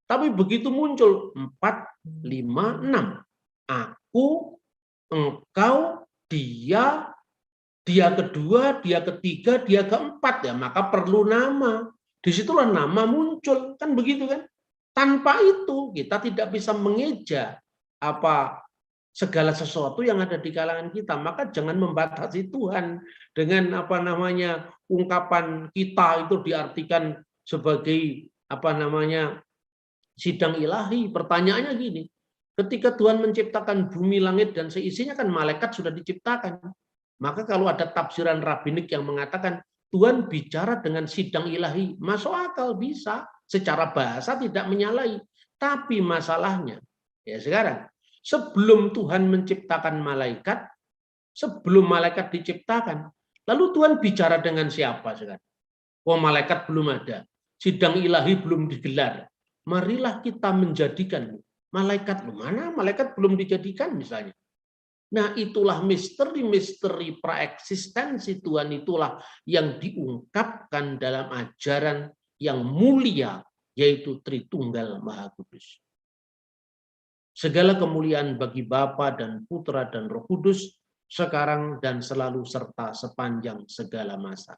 Tapi begitu muncul 4, 5, 6. Aku, engkau, dia, dia kedua, dia ketiga, dia keempat. Ya, maka perlu nama. Disitulah nama muncul. Kan begitu kan? Tanpa itu kita tidak bisa mengeja segala sesuatu yang ada di kalangan kita. Maka jangan membatasi Tuhan dengan ungkapan kita itu diartikan sebagai sidang ilahi. Pertanyaannya gini, ketika Tuhan menciptakan bumi, langit, dan seisinya kan malaikat sudah diciptakan. Maka kalau ada tafsiran rabbinik yang mengatakan Tuhan bicara dengan sidang ilahi, masuk akal, bisa. Secara bahasa tidak menyalahi. Tapi masalahnya, ya sekarang, sebelum Tuhan menciptakan malaikat, sebelum malaikat diciptakan, lalu Tuhan bicara dengan siapa sekarang? Oh, malaikat belum ada. Sidang ilahi belum digelar. Marilah kita menjadikan malaikat. Mana malaikat belum dijadikan misalnya. Nah, itulah misteri-misteri praeksistensi Tuhan, itulah yang diungkapkan dalam ajaran yang mulia, yaitu Tritunggal Maha Kudus. Segala kemuliaan bagi Bapa dan Putra dan Roh Kudus, sekarang dan selalu serta sepanjang segala masa.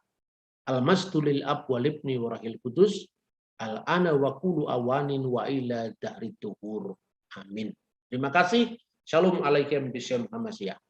Al-masdulil ab walibni warahil kudus, al-ana wa kulu awanin wa ila dahri tuhur. Amin. Terima kasih. Shalom alaikum bismillahirrahmanirrahim.